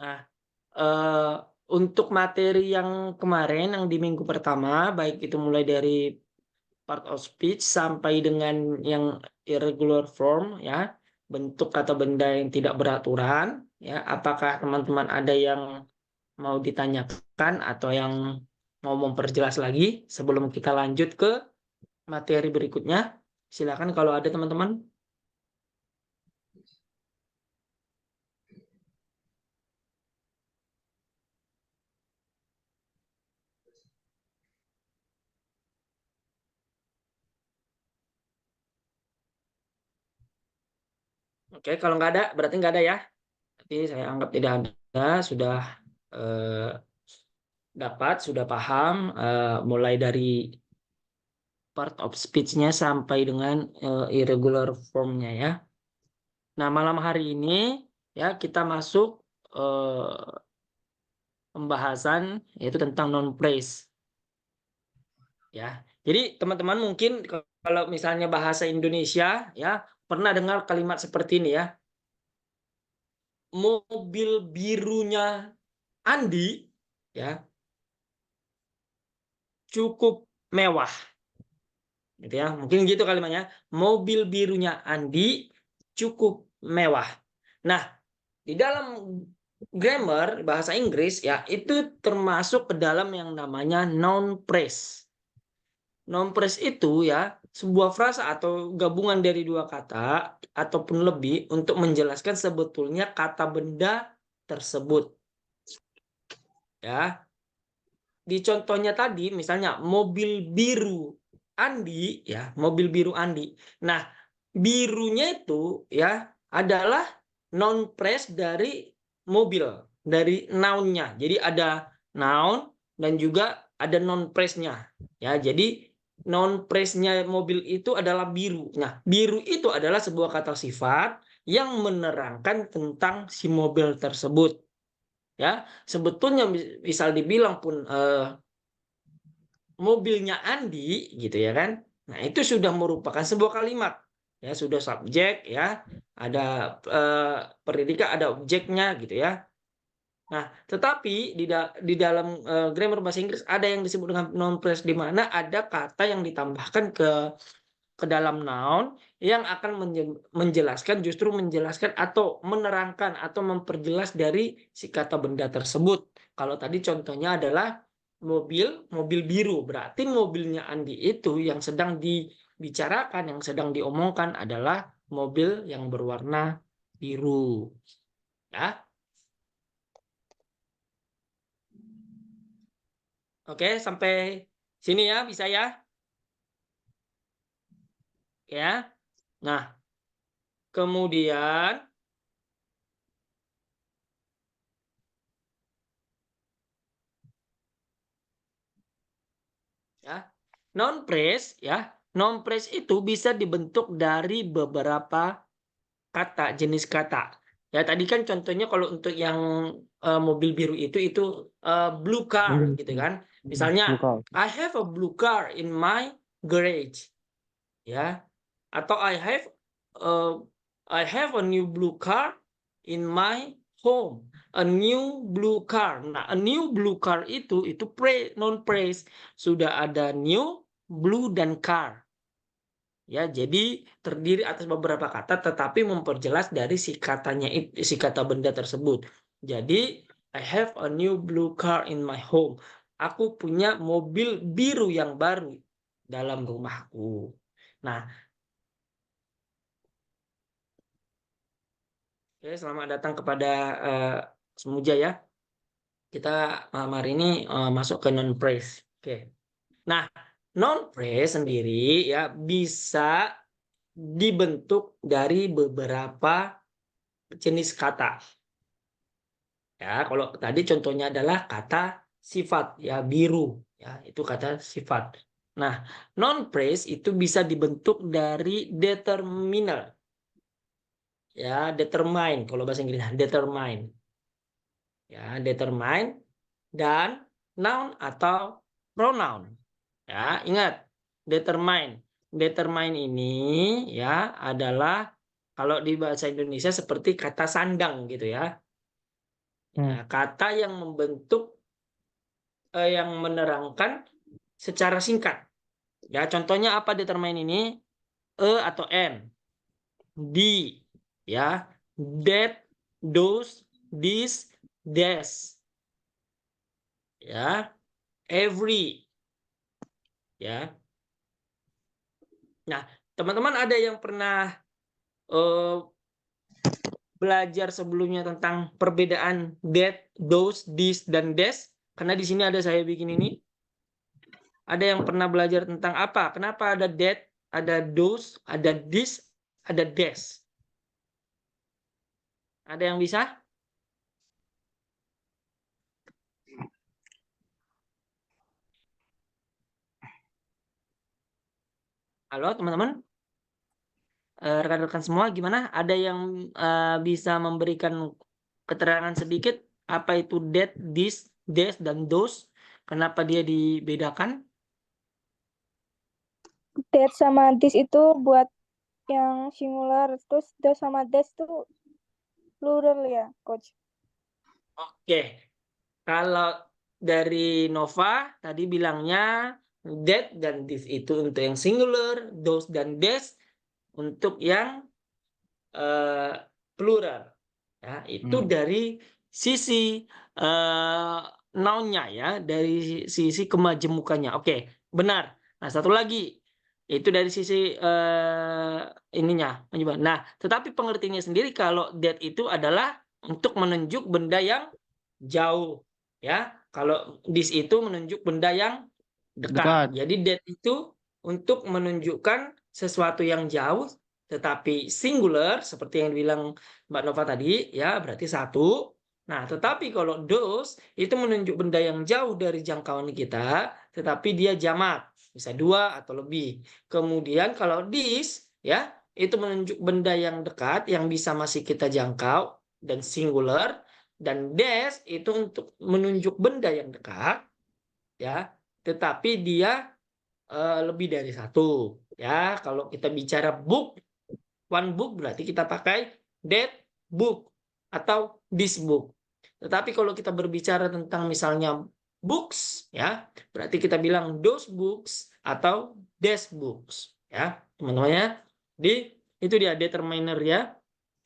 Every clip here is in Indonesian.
Nah, eh, untuk materi yang kemarin yang di minggu pertama, baik itu mulai dari part of speech sampai dengan yang irregular form, ya, bentuk atau benda yang tidak beraturan, ya. Apakah teman-teman ada yang mau ditanyakan atau yang mau memperjelas lagi sebelum kita lanjut ke materi berikutnya? Silakan kalau ada teman-teman. Oke, kalau nggak ada, berarti nggak ada ya. Jadi saya anggap tidak ada, sudah eh, dapat, sudah paham, mulai dari part of speech-nya sampai dengan irregular form-nya ya. Nah, malam hari ini ya kita masuk pembahasan yaitu tentang noun phrase ya. Jadi teman-teman mungkin kalau misalnya bahasa Indonesia ya pernah dengar kalimat seperti ini ya. Mobil birunya Andi ya cukup mewah gitu ya. Mungkin gitu kalimatnya. Mobil birunya Andi cukup mewah. Nah, di dalam grammar bahasa Inggris ya itu termasuk ke dalam yang namanya noun phrase. Noun phrase itu ya sebuah frasa atau gabungan dari dua kata ataupun lebih untuk menjelaskan sebetulnya kata benda tersebut. Ya, di contohnya tadi misalnya mobil biru Andi ya, mobil biru Andi. Nah, birunya itu ya adalah noun phrase dari mobil, dari noun-nya. Jadi ada noun dan juga ada noun phrase-nya. Ya, jadi noun phrase-nya mobil itu adalah biru. Nah, biru itu adalah sebuah kata sifat yang menerangkan tentang si mobil tersebut. Ya, sebetulnya misal dibilang pun mobilnya Andi gitu ya kan. Nah, itu sudah merupakan sebuah kalimat. Ya, sudah subjek ya, ada predikat, ada objeknya gitu ya. Nah, tetapi di dalam grammar bahasa Inggris ada yang disebut dengan noun phrase di mana ada kata yang ditambahkan ke dalam noun yang akan menjelaskan justru menjelaskan atau menerangkan atau memperjelas dari si kata benda tersebut. Kalau tadi contohnya adalah mobil biru, berarti mobilnya Andi itu yang sedang dibicarakan, yang sedang diomongkan adalah mobil yang berwarna biru. Ya. Oke, sampai sini ya bisa ya? Ya. Nah, kemudian ya, noun phrase ya. Noun phrase itu bisa dibentuk dari beberapa kata, jenis kata. Ya, tadi kan contohnya kalau untuk yang mobil biru itu blue car gitu kan. Misalnya Bukan. I have a blue car in my garage. Ya. Atau uh, I have a new blue car in my home. A new blue car. Nah, a new blue car itu non phrase. Sudah ada new, blue dan car. Ya, jadi terdiri atas beberapa kata tetapi memperjelas dari si katanya si kata benda tersebut. Jadi I have a new blue car in my home. Aku punya mobil biru yang baru dalam rumahku. Nah, oke, selamat datang kepada Semuja ya. Kita malam hari ini masuk ke non praise. Oke. Nah, non praise sendiri ya bisa dibentuk dari beberapa jenis kata. Ya, kalau tadi contohnya adalah kata sifat ya biru ya, itu kata sifat. Nah, non praise itu bisa dibentuk dari determiner. Ya, determine kalau bahasa Inggrisnya determine. Ya, determine dan noun atau pronoun. Ya, ingat determine. Determine ini ya adalah kalau di bahasa Indonesia seperti kata sandang gitu ya. Nah, kata yang membentuk yang menerangkan secara singkat. Ya, contohnya apa determine ini? Atau N. D, ya. That, those, this, this. Ya. Every. Ya. Nah, teman-teman ada yang pernah belajar sebelumnya tentang perbedaan that, those, this, dan des? Karena di sini ada saya bikin ini. Ada yang pernah belajar tentang apa? Kenapa ada that, ada those, ada this, ada des? Ada yang bisa? Halo teman-teman? Rekan-rekan semua gimana? Ada yang bisa memberikan keterangan sedikit apa itu that, this, des, dan those? Kenapa dia dibedakan? That sama this itu buat yang singular, terus those sama this tuh plural ya, Coach. Oke, kalau dari Nova tadi bilangnya that dan this itu untuk yang singular, those dan des untuk yang plural. Ya, itu dari sisi noun-nya ya, dari sisi kemajemukannya. Oke, benar. Nah, satu lagi itu dari sisi ininya. Nah, tetapi pengertiannya sendiri kalau that itu adalah untuk menunjuk benda yang jauh, ya. Kalau this itu menunjuk benda yang dekat. Jadi that itu untuk menunjukkan sesuatu yang jauh tetapi singular seperti yang dibilang Mbak Nova tadi ya berarti satu. Nah, tetapi kalau those itu menunjuk benda yang jauh dari jangkauan kita tetapi dia jamak, bisa dua atau lebih. Kemudian kalau this ya itu menunjuk benda yang dekat yang bisa masih kita jangkau dan singular, dan des itu untuk menunjuk benda yang dekat ya tetapi dia lebih dari satu ya. Kalau kita bicara book, one book berarti kita pakai that book atau this book. Tetapi kalau kita berbicara tentang misalnya books ya, berarti kita bilang those books atau these books ya. Teman-teman ya. Itu dia determiner ya.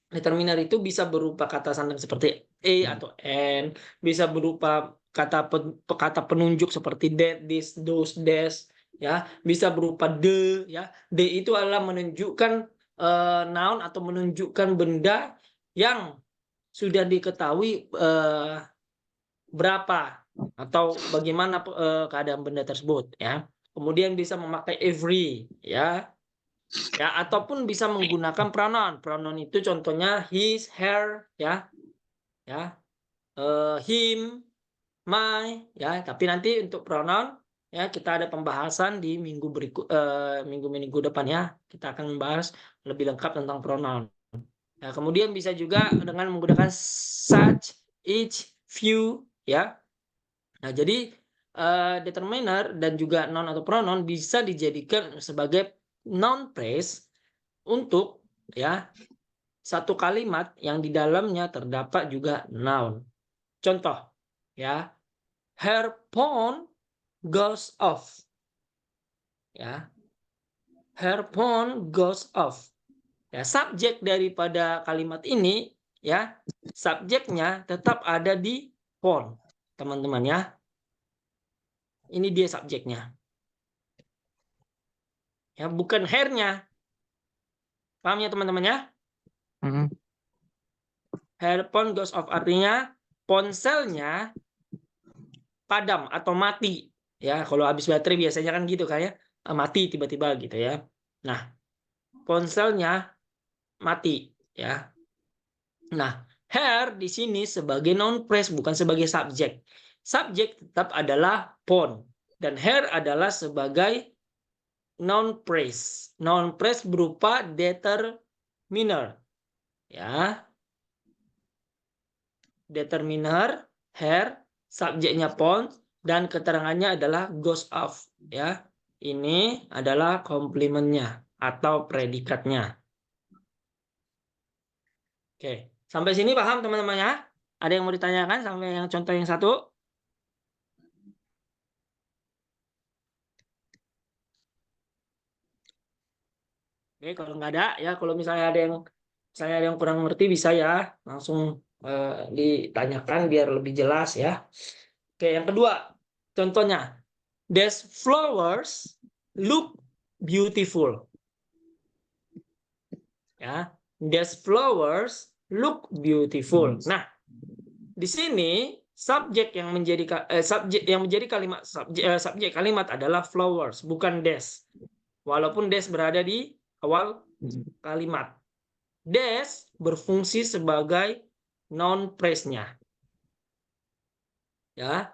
Determiner itu bisa berupa kata sandang seperti a atau n, bisa berupa kata penunjuk seperti that, this, those, this ya, bisa berupa the ya. The itu adalah menunjukkan noun atau menunjukkan benda yang sudah diketahui berapa atau bagaimana keadaan benda tersebut ya. Kemudian bisa memakai every ya. Ya, ataupun bisa menggunakan pronoun. Pronoun itu contohnya his, her, ya, ya, him, my, ya. Tapi nanti untuk pronoun, ya kita ada pembahasan di minggu berikut, minggu depan ya. Kita akan membahas lebih lengkap tentang pronoun. Nah, kemudian bisa juga dengan menggunakan such, each, few, ya. Nah, jadi determiner dan juga noun atau pronoun bisa dijadikan sebagai noun phrase untuk ya satu kalimat yang di dalamnya terdapat juga noun. Contoh ya, her phone goes off. Ya. Her phone goes off. Ya, subjek daripada kalimat ini ya, subjeknya tetap ada di phone, teman-teman ya. Ini dia subjeknya. Ya, bukan her-nya. Paham ya teman-teman ya? Her phone goes off artinya ponselnya padam atau mati ya. Kalau habis baterai biasanya kan gitu kan ya, mati tiba-tiba gitu ya. Nah, ponselnya mati ya. Nah, her di sini sebagai noun phrase bukan sebagai subjek. Subjek tetap adalah phone dan her adalah sebagai noun phrase. Noun phrase berupa determiner ya. Determiner her, subjeknya phone, dan keterangannya adalah goes off ya. Ini adalah komplimennya atau predikatnya. Oke, sampai sini paham teman-teman ya? Ada yang mau ditanyakan sampai yang contoh yang satu? Oke, kalau nggak ada ya, kalau misalnya ada yang kurang ngerti bisa ya langsung ditanyakan biar lebih jelas ya. Oke, yang kedua, contohnya, these flowers look beautiful. Ya, these flowers look beautiful. Nah, di sini subjek kalimat subjek kalimat adalah flowers, bukan des. Walaupun des berada di awal kalimat. Des berfungsi sebagai noun phrase-nya. Ya.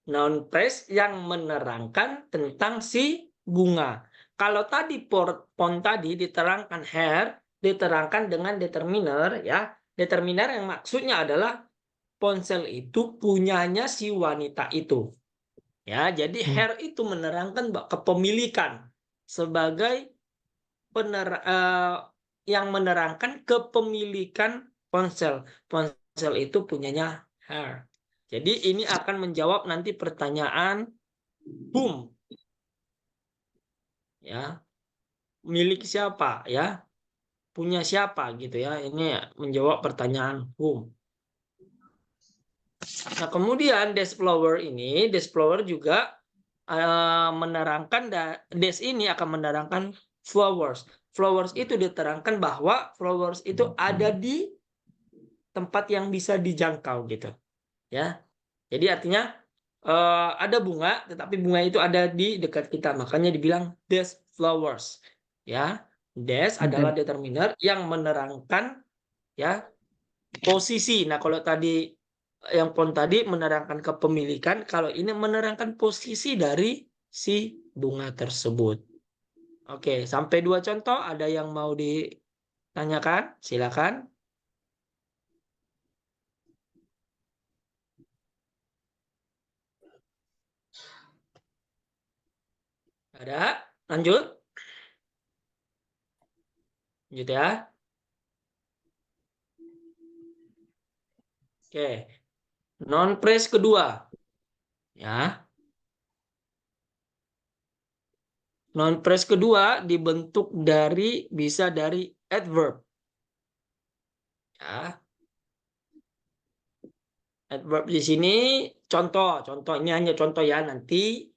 Noun phrase yang menerangkan tentang si bunga. Kalau tadi pon tadi diterangkan hair, diterangkan dengan determiner ya. Determiner yang maksudnya adalah ponsel itu punyanya si wanita itu. Ya, jadi hair itu menerangkan kepemilikan sebagai yang menerangkan kepemilikan ponsel. Ponsel itu punyanya hair. Jadi ini akan menjawab nanti pertanyaan whom, ya, milik siapa, ya, punya siapa gitu ya. Ini menjawab pertanyaan whom. Nah, kemudian des flower juga menerangkan des ini akan menerangkan flowers. Flowers itu diterangkan bahwa flowers itu ada di tempat yang bisa dijangkau gitu, ya. Jadi artinya ada bunga, tetapi bunga itu ada di dekat kita, makanya dibilang des flowers, ya. Des adalah determiner yang menerangkan ya posisi. Nah, kalau tadi yang pon tadi menerangkan kepemilikan, kalau ini menerangkan posisi dari si bunga tersebut. Oke, sampai 2 contoh. Ada yang mau ditanyakan? Silakan. Ada? Lanjut? Lanjut ya. Oke. Non phrase kedua. Ya. Non phrase kedua dibentuk bisa dari adverb. Ya. Adverb di sini contoh ini hanya contoh ya, nanti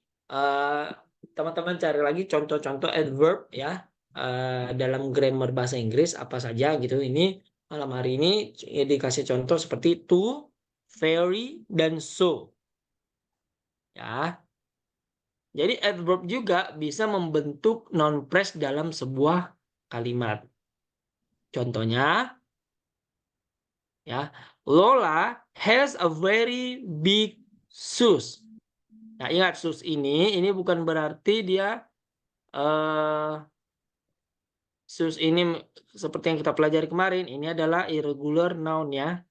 teman-teman cari lagi contoh-contoh adverb ya dalam grammar bahasa Inggris apa saja gitu. Ini malam hari ini dikasih contoh seperti to, very, dan so. Ya. Jadi adverb juga bisa membentuk noun phrase dalam sebuah kalimat. Contohnya ya, Lola has a very big shoes. Nah, ingat shoes ini bukan berarti dia shoes ini seperti yang kita pelajari kemarin, ini adalah irregular noun ya.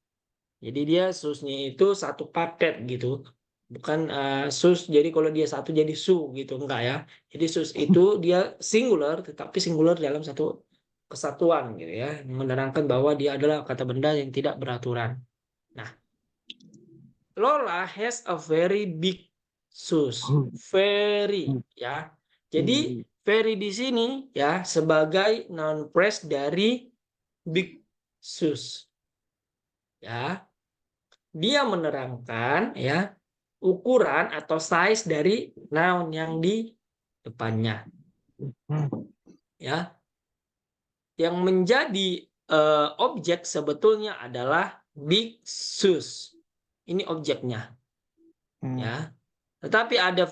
Jadi dia shoes-nya itu satu paket gitu. Bukan shoes jadi kalau dia satu jadi shoe gitu, enggak ya. Jadi shoes itu dia singular tetapi singular dalam satu kesatuan gitu ya, menerangkan bahwa dia adalah kata benda yang tidak beraturan. Nah, Lola has a very big shoes. Very ya. Jadi very di sini ya sebagai noun phrase dari big shoes. Ya. Dia menerangkan ya ukuran atau size dari noun yang di depannya. Ya. Yang menjadi objek sebetulnya adalah big shoes. Ini objeknya. Ya. Tetapi ada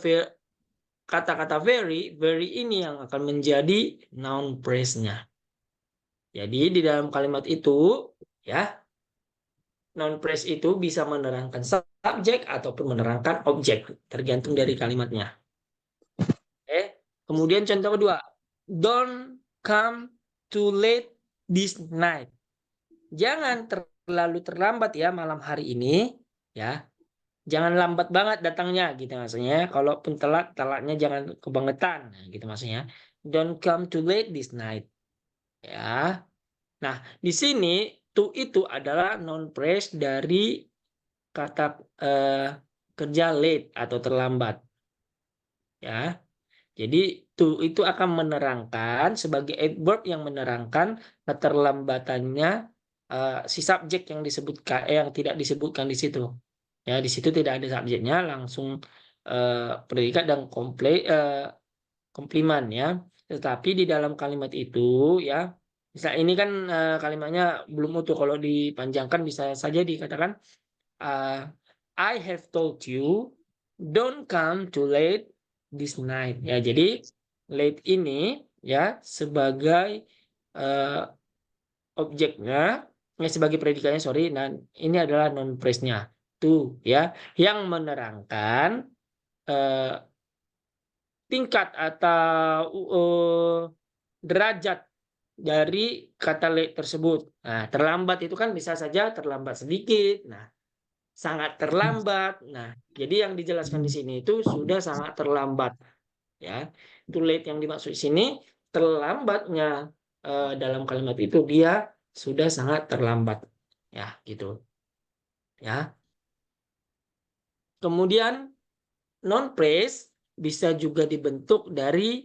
kata-kata very ini yang akan menjadi noun phrase-nya. Jadi di dalam kalimat itu ya noun phrase itu bisa menerangkan subjek ataupun menerangkan objek tergantung dari kalimatnya. Oke. Kemudian contoh kedua, don't come too late this night. Jangan terlalu terlambat ya malam hari ini ya. Jangan lambat banget datangnya gitu maksudnya. Kalaupun telatnya jangan kebangetan gitu maksudnya. Don't come too late this night. Ya. Nah, di sini to itu adalah noun phrase dari kata kerja late atau terlambat. Ya. Jadi to itu akan menerangkan sebagai adverb yang menerangkan keterlambatannya si subjek yang disebutkan yang tidak disebutkan di situ. Ya, di situ tidak ada subjeknya, langsung predikat dan komplimen ya. Tetapi di dalam kalimat itu ya, misal ini kan kalimatnya belum utuh, kalau dipanjangkan bisa saja dikatakan I have told you don't come too late this night. Ya, jadi late ini ya sebagai objeknya, sebagai predikatnya, sorry, dan ini adalah non phrase-nya to ya, yang menerangkan tingkat atau derajat dari kata late tersebut. Nah, terlambat itu kan bisa saja terlambat sedikit. Nah, sangat terlambat. Nah, jadi yang dijelaskan di sini itu sudah sangat terlambat, ya. Itu late yang dimaksud di sini, terlambatnya dalam kalimat itu dia sudah sangat terlambat, ya, gitu, ya. Kemudian non phrase bisa juga dibentuk dari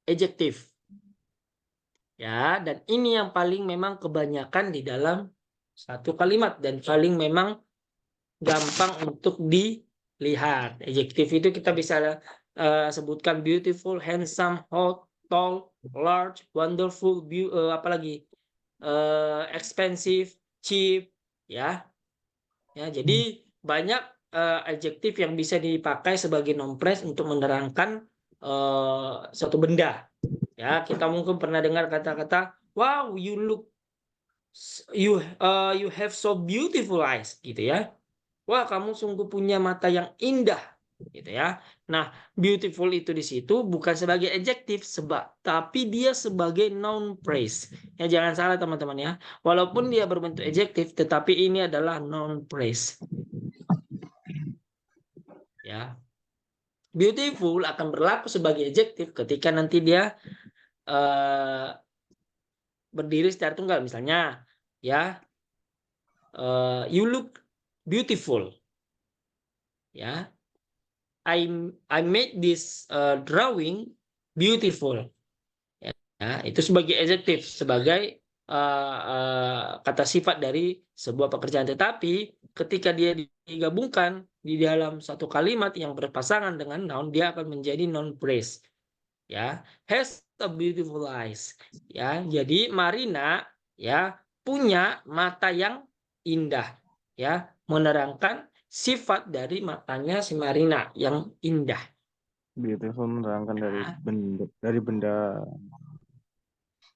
adjektif, ya. Dan ini yang paling memang kebanyakan di dalam satu kalimat dan paling memang gampang untuk dilihat. Adjektif itu kita bisa sebutkan beautiful, handsome, hot, tall, large, wonderful, apalagi expensive, cheap, ya. Ya, jadi banyak adjektif yang bisa dipakai sebagai noun phrase untuk menerangkan suatu benda. Ya, kita mungkin pernah dengar kata-kata, wow, you have so beautiful eyes, gitu ya. Wah, kamu sungguh punya mata yang indah, gitu ya. Nah, beautiful itu di situ bukan sebagai adjektif, tapi dia sebagai noun phrase. Ya, jangan salah teman-teman ya. Walaupun dia berbentuk adjektif, tetapi ini adalah noun phrase. Ya, beautiful akan berlaku sebagai adjektif ketika nanti dia berdiri secara tunggal. Misalnya, ya, you look beautiful. Ya, I made this drawing beautiful. Ya, itu sebagai adjektif, sebagai kata sifat dari sebuah pekerjaan. Tetapi ketika dia digabungkan di dalam satu kalimat yang berpasangan dengan noun, dia akan menjadi noun phrase. Ya, has a beautiful eyes. Ya, jadi Marina ya punya mata yang indah. Ya, menerangkan sifat dari matanya si Marina yang indah. Beautiful menerangkan dari benda.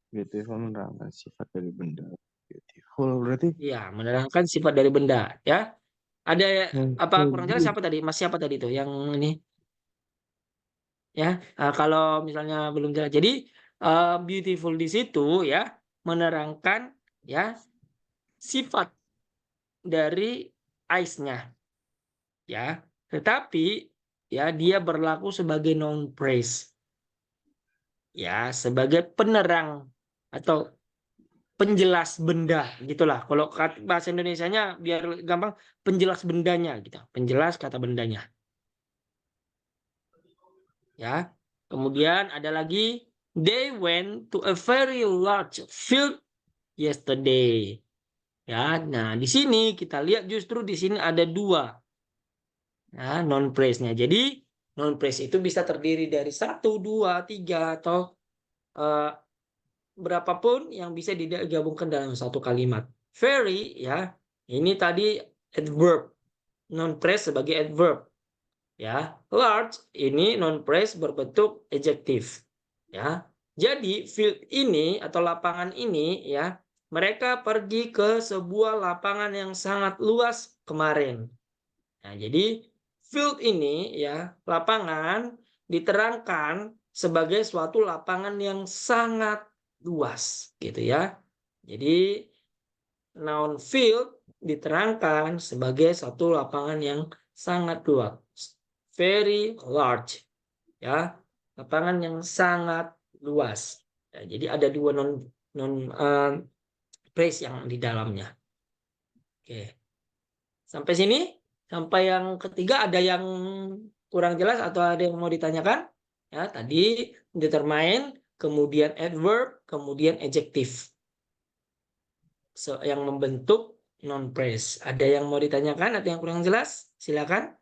Beautiful menerangkan sifat dari benda. Beautiful berarti. Ya, menerangkan sifat dari benda. Ya, ada apa kurang jelas siapa tadi? Mas siapa tadi tuh yang ini? Ya, kalau misalnya belum jelas. Jadi beautiful di situ ya menerangkan ya sifat dari eyes-nya. Ya, tetapi ya dia berlaku sebagai noun phrase. Ya, sebagai penerang atau penjelas benda gitulah. Kalau bahasa Indonesianya biar gampang, penjelas bendanya gitu. Penjelas kata bendanya. Ya. Kemudian ada lagi, they went to a very large field yesterday. Ya, nah di sini kita lihat justru di sini ada dua non phrase-nya. Jadi non phrase itu bisa terdiri dari 1, 2, 3 atau berapapun yang bisa digabungkan dalam satu kalimat. Very ya, ini tadi adverb, non phrase sebagai adverb. Ya, large ini non phrase berbentuk adjektif. Ya, jadi field ini atau lapangan ini ya, mereka pergi ke sebuah lapangan yang sangat luas kemarin. Nah, jadi field ini ya, lapangan diterangkan sebagai suatu lapangan yang sangat luas, gitu ya. Jadi noun field diterangkan sebagai satu lapangan yang sangat luas, very large, ya, lapangan yang sangat luas. Ya, jadi ada dua non phrase yang di dalamnya. Oke. Sampai sini, sampai yang ketiga ada yang kurang jelas atau ada yang mau ditanyakan? Ya, tadi determine, kemudian adverb, kemudian adjective. Yang membentuk non phrase. Ada yang mau ditanyakan atau yang kurang jelas? Silakan.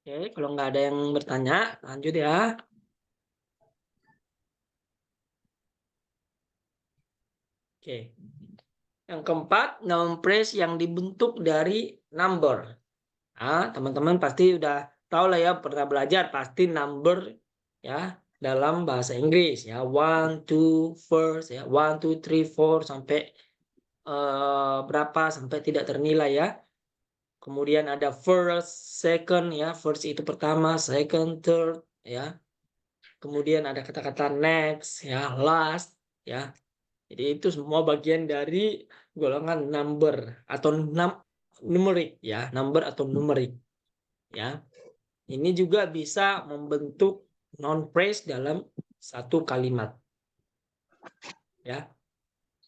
Oke, kalau nggak ada yang bertanya, lanjut ya. Oke. Yang keempat, noun phrase yang dibentuk dari number. Nah, teman-teman pasti udah tahu lah ya, pernah belajar pasti number ya dalam bahasa Inggris ya. 1, 2, first ya. 1, 2, 3, 4 sampai berapa sampai tidak ternilai ya. Kemudian ada first, second ya. First itu pertama, second, third ya. Kemudian ada kata-kata next ya, last ya. Jadi itu semua bagian dari golongan number atau numerik ya, number atau numerik ya. Ini juga bisa membentuk noun phrase dalam satu kalimat. Ya.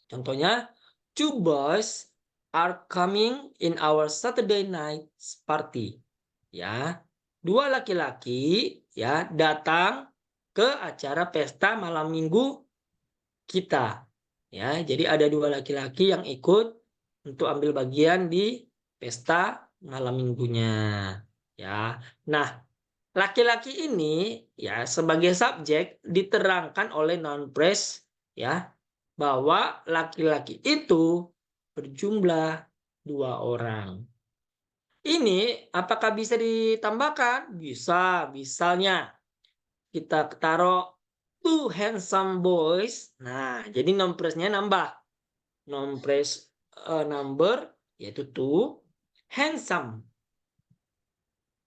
Contohnya, 2 boys are coming in our Saturday night party. Ya. 2 laki-laki ya datang ke acara pesta malam minggu kita. Ya, jadi ada 2 laki-laki yang ikut untuk ambil bagian di pesta malam minggunya. Ya. Nah, laki-laki ini ya sebagai subjek diterangkan oleh noun phrase ya bahwa laki-laki itu berjumlah 2 orang. Ini apakah bisa ditambahkan? Bisa. Misalnya kita taruh 2 handsome boys. Nah, jadi noun phrase-nya nambah. Noun phrase number yaitu 2 handsome.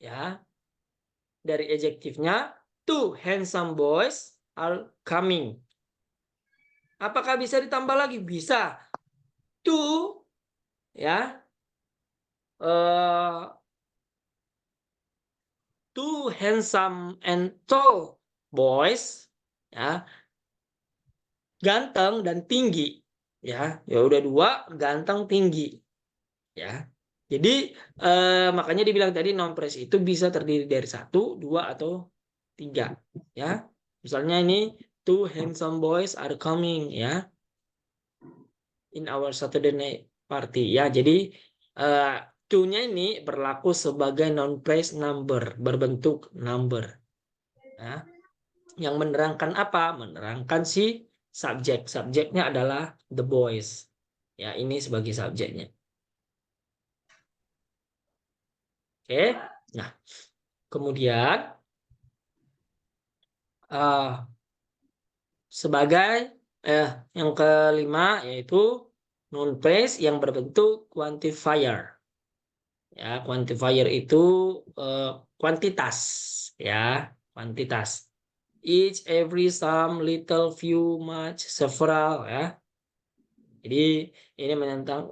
Ya. Dari adjektifnya 2 handsome boys are coming. Apakah bisa ditambah lagi? Bisa. 2 ya. 2 handsome and tall boys ya. Ganteng dan tinggi ya. Ya udah 2 ganteng tinggi ya. Jadi makanya dibilang tadi noun phrase itu bisa terdiri dari 1, 2 atau 3 ya. Misalnya ini 2 handsome boys are coming ya in our Saturday night party ya. Jadi to-nya ini berlaku sebagai noun phrase number, berbentuk number. Ya. Yang menerangkan apa? Menerangkan si subjek. Subjeknya adalah the boys. Ya, ini sebagai subjeknya. Oke. Nah, kemudian sebagai yang kelima yaitu noun phrase yang berbentuk quantifier. Ya, quantifier itu kuantitas ya, kuantitas. Each, every, some, little, few, much, several ya. Jadi ini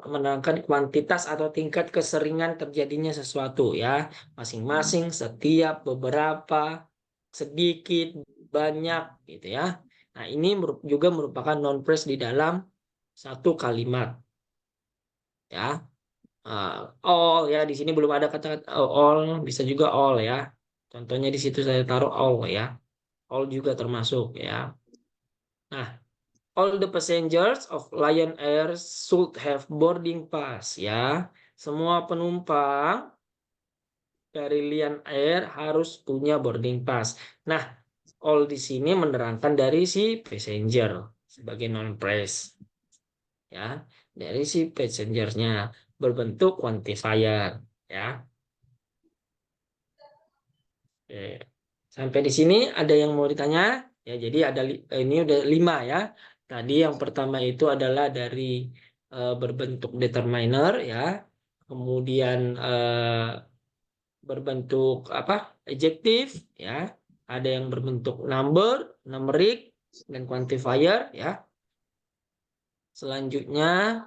menerangkan kuantitas atau tingkat keseringan terjadinya sesuatu ya. Masing-masing, setiap, beberapa, sedikit, banyak gitu ya. Nah, ini juga merupakan noun phrase di dalam satu kalimat. Ya. All ya, di sini belum ada kata all, bisa juga all ya. Contohnya di situ saya taruh all ya. All juga termasuk ya. Nah, all the passengers of Lion Air should have boarding pass ya. Semua penumpang dari Lion Air harus punya boarding pass. Nah, all di sini menerangkan dari si passenger sebagai noun phrase. Ya, dari si passengernya berbentuk quantifier ya. Oke. Sampai di sini ada yang mau ditanya? Ya, jadi ada ini udah 5 ya. Tadi yang pertama itu adalah dari berbentuk determiner ya. kemudian berbentuk adjektif ya, ada yang berbentuk number, numerik dan quantifier ya. Selanjutnya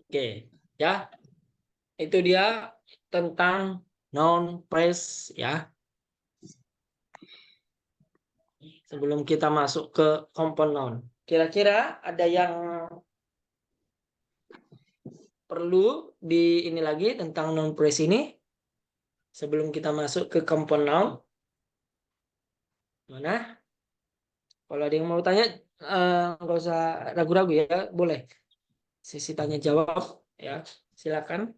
oke ya, itu dia tentang noun phrase ya. Sebelum kita masuk ke compound noun, kira-kira ada yang perlu di ini lagi tentang noun phrase ini sebelum kita masuk ke compound noun? Mana? Kalau ada yang mau tanya, nggak usah ragu-ragu ya, boleh. Sesi tanya jawab ya, silakan.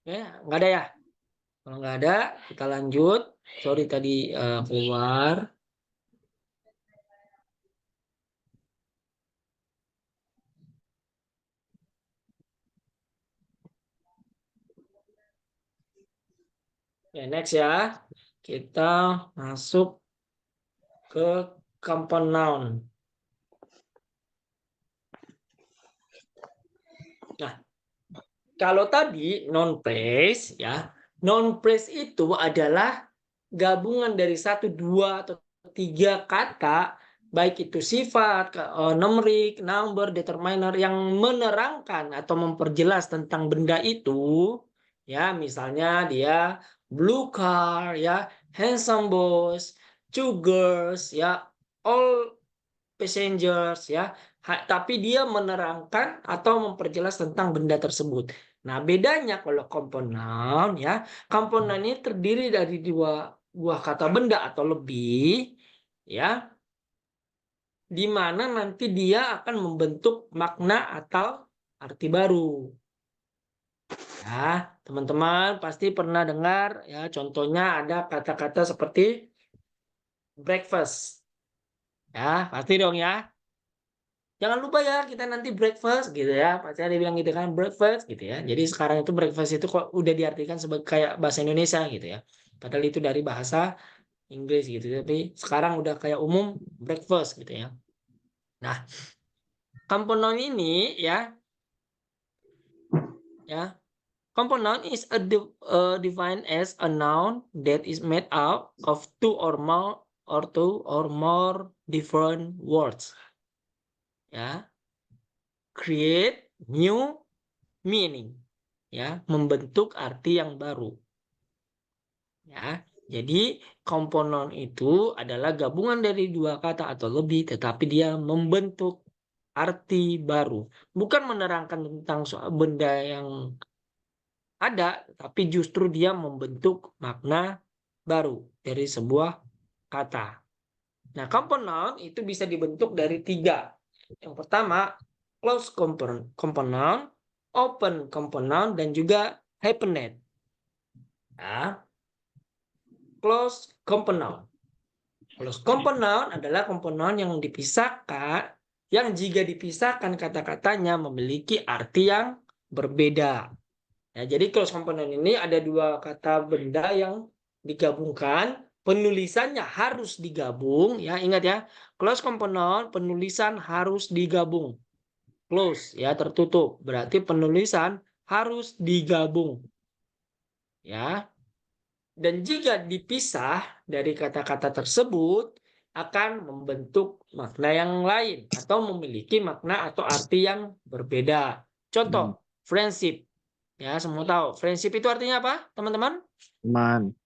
Ya, nggak ada ya? Kalau nggak ada, kita lanjut. Sorry tadi keluar. Oke, next ya. Kita masuk ke compound noun. Nah, kalau tadi non phrase ya, non phrase itu adalah gabungan dari 1, 2 atau 3 kata, baik itu sifat, numerik, number, determiner yang menerangkan atau memperjelas tentang benda itu. Ya, misalnya dia blue car, ya, handsome boys, two girls, ya, all passengers, ya. Tapi dia menerangkan atau memperjelas tentang benda tersebut. Nah, bedanya kalau compound noun ya, compound noun ini terdiri dari dua buah kata benda atau lebih, ya, di mana nanti dia akan membentuk makna atau arti baru. Ya, teman-teman pasti pernah dengar ya, contohnya ada kata-kata seperti breakfast. Ya, pasti dong ya. Jangan lupa ya kita nanti breakfast gitu ya. Pasti ada bilang gitu kan breakfast gitu ya. Jadi sekarang itu breakfast itu kok udah diartikan sebagai kayak bahasa Indonesia gitu ya. Padahal itu dari bahasa Inggris gitu. Tapi sekarang udah kayak umum breakfast gitu ya. Nah, compound noun ini ya compound noun is defined as a noun that is made up of two or more different words. Ya. Create new meaning. Ya, membentuk arti yang baru. Ya. Jadi compound noun itu adalah gabungan dari dua kata atau lebih, tetapi dia membentuk arti baru. Bukan menerangkan tentang benda yang ada, tapi justru dia membentuk makna baru dari sebuah kata. Nah, compound noun itu bisa dibentuk dari 3. Yang pertama, close compound noun, open compound noun, dan juga hyphenate. Ya. Close compound noun. Close compound noun adalah compound noun yang dipisahkan, yang jika dipisahkan kata-katanya memiliki arti yang berbeda. Ya, jadi close compound noun ini ada dua kata benda yang digabungkan, penulisannya harus digabung. Ya, ingat ya, close compound noun penulisan harus digabung. Close ya, tertutup, berarti penulisan harus digabung. Ya. Dan jika dipisah dari kata-kata tersebut, akan membentuk makna yang lain atau memiliki makna atau arti yang berbeda. Contoh, friendship. Ya, semua tahu. Friendship itu artinya apa, teman-teman? Teman.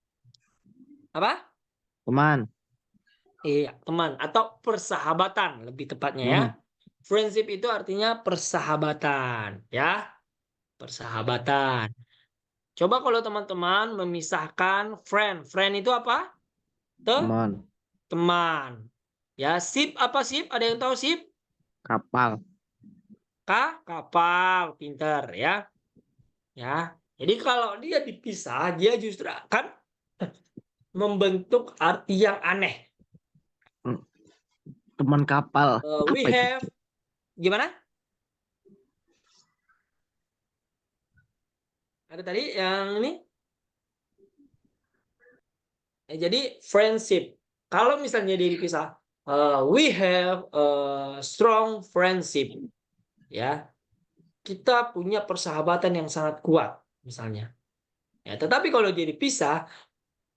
Apa? Teman. Iya, teman atau persahabatan lebih tepatnya ya. Friendship itu artinya persahabatan, ya. Persahabatan. Coba kalau teman-teman memisahkan friend. Friend itu apa? Teman. Teman. Ya, ship apa ship? Ada yang tahu ship? Kapal. Kapal, pinter ya. Ya. Jadi kalau dia dipisah, dia justru akan membentuk arti yang aneh. Teman kapal. We Apa itu? have gimana? Ada tadi yang ini. Jadi friendship. Kalau misalnya dia dipisah, we have a strong friendship. Ya, kita punya persahabatan yang sangat kuat, misalnya. Ya, tetapi kalau dia dipisah,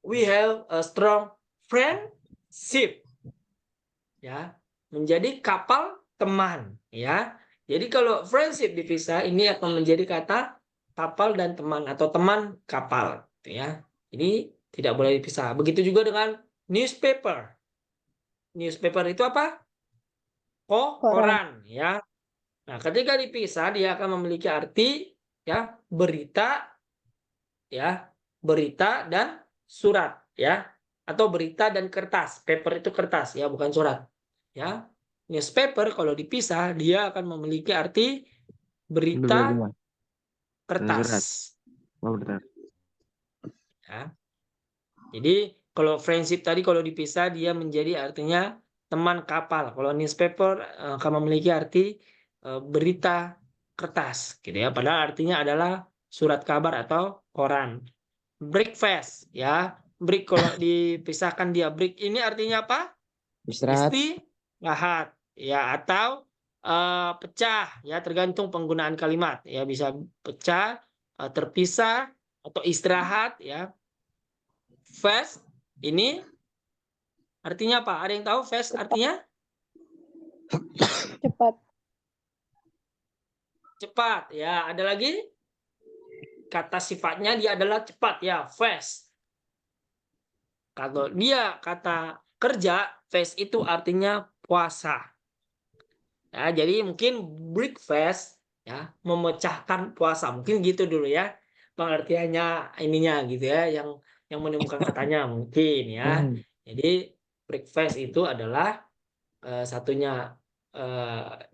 we have a strong friendship. Ya, menjadi kapal teman. Ya, jadi kalau friendship dipisah, ini akan menjadi kata kapal dan teman atau teman kapal. Ya, jadi tidak boleh dipisah. Begitu juga dengan newspaper. Newspaper itu apa? Koran, ya. Nah, ketika dipisah dia akan memiliki arti ya berita, ya berita dan surat, ya atau berita dan kertas. Paper itu kertas, ya bukan surat, ya. Newspaper kalau dipisah dia akan memiliki arti berita kertas, Oh, benar. ya. Jadi kalau friendship tadi kalau dipisah dia menjadi artinya teman kapal. Kalau newspaper akan memiliki arti berita kertas, gitu ya. Padahal artinya adalah surat kabar atau koran. Breakfast, ya. Break kalau dipisahkan dia break ini artinya apa? Istirahat. Istirahat, ya atau pecah, ya tergantung penggunaan kalimat, ya bisa pecah, terpisah atau istirahat, ya. Fast ini artinya apa? Ada yang tahu fast artinya? Cepat. Cepat, ya. Ada lagi? Kata sifatnya dia adalah cepat, ya, fast. Kalau dia kata kerja, fast itu artinya puasa. Ya, jadi mungkin breakfast ya memecahkan puasa. Mungkin gitu dulu ya. Pengertiannya ininya gitu ya, yang menemukan katanya mungkin ya. Jadi breakfast itu adalah satunya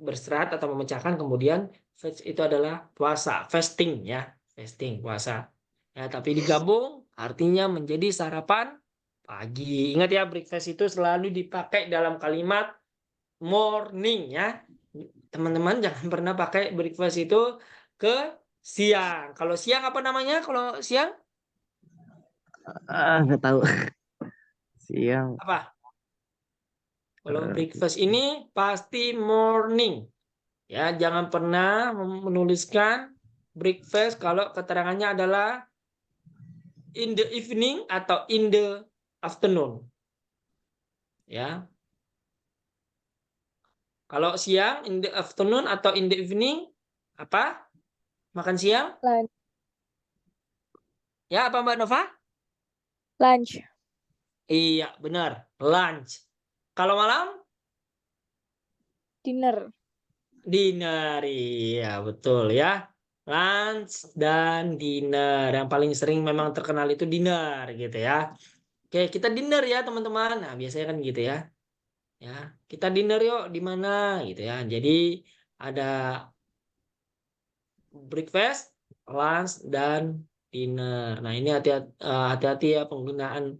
beristirahat atau memecahkan, kemudian fast itu adalah puasa, fasting ya, fasting puasa ya, tapi digabung artinya menjadi sarapan pagi. Ingat ya, breakfast itu selalu dipakai dalam kalimat morning ya, teman-teman. Jangan pernah pakai breakfast itu ke siang. Kalau siang apa namanya? Kalau siang Nggak tahu. Siang. apa? Kalau breakfast ini pasti morning. Ya, jangan pernah menuliskan breakfast kalau keterangannya adalah in the evening atau in the afternoon. Ya. Kalau siang in the afternoon atau in the evening apa? Makan siang? Lunch. Ya, apa Mbak Nova? Lunch. Iya, benar. Lunch. Kalau malam? Dinner. Dinner. Iya, betul ya. Lunch dan dinner. Yang paling sering memang terkenal itu dinner gitu ya. Oke, kita dinner ya teman-teman. Nah, biasanya kan gitu ya. Ya, kita dinner yuk di mana gitu ya. Jadi ada breakfast, lunch dan dinner. Nah, ini hati-hati ya penggunaan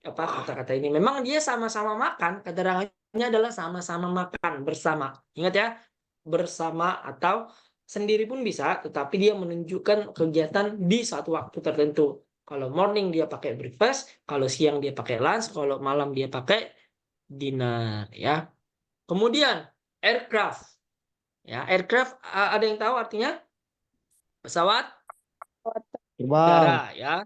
kata-kata ini. Memang dia sama-sama makan, keterangannya adalah sama-sama makan bersama. Ingat ya, bersama atau sendiri pun bisa, tetapi dia menunjukkan kegiatan di satu waktu tertentu. Kalau morning dia pakai breakfast, kalau siang dia pakai lunch, kalau malam dia pakai dinner ya. Kemudian aircraft. Ya, aircraft ada yang tahu artinya? Pesawat Terbang. udara ya.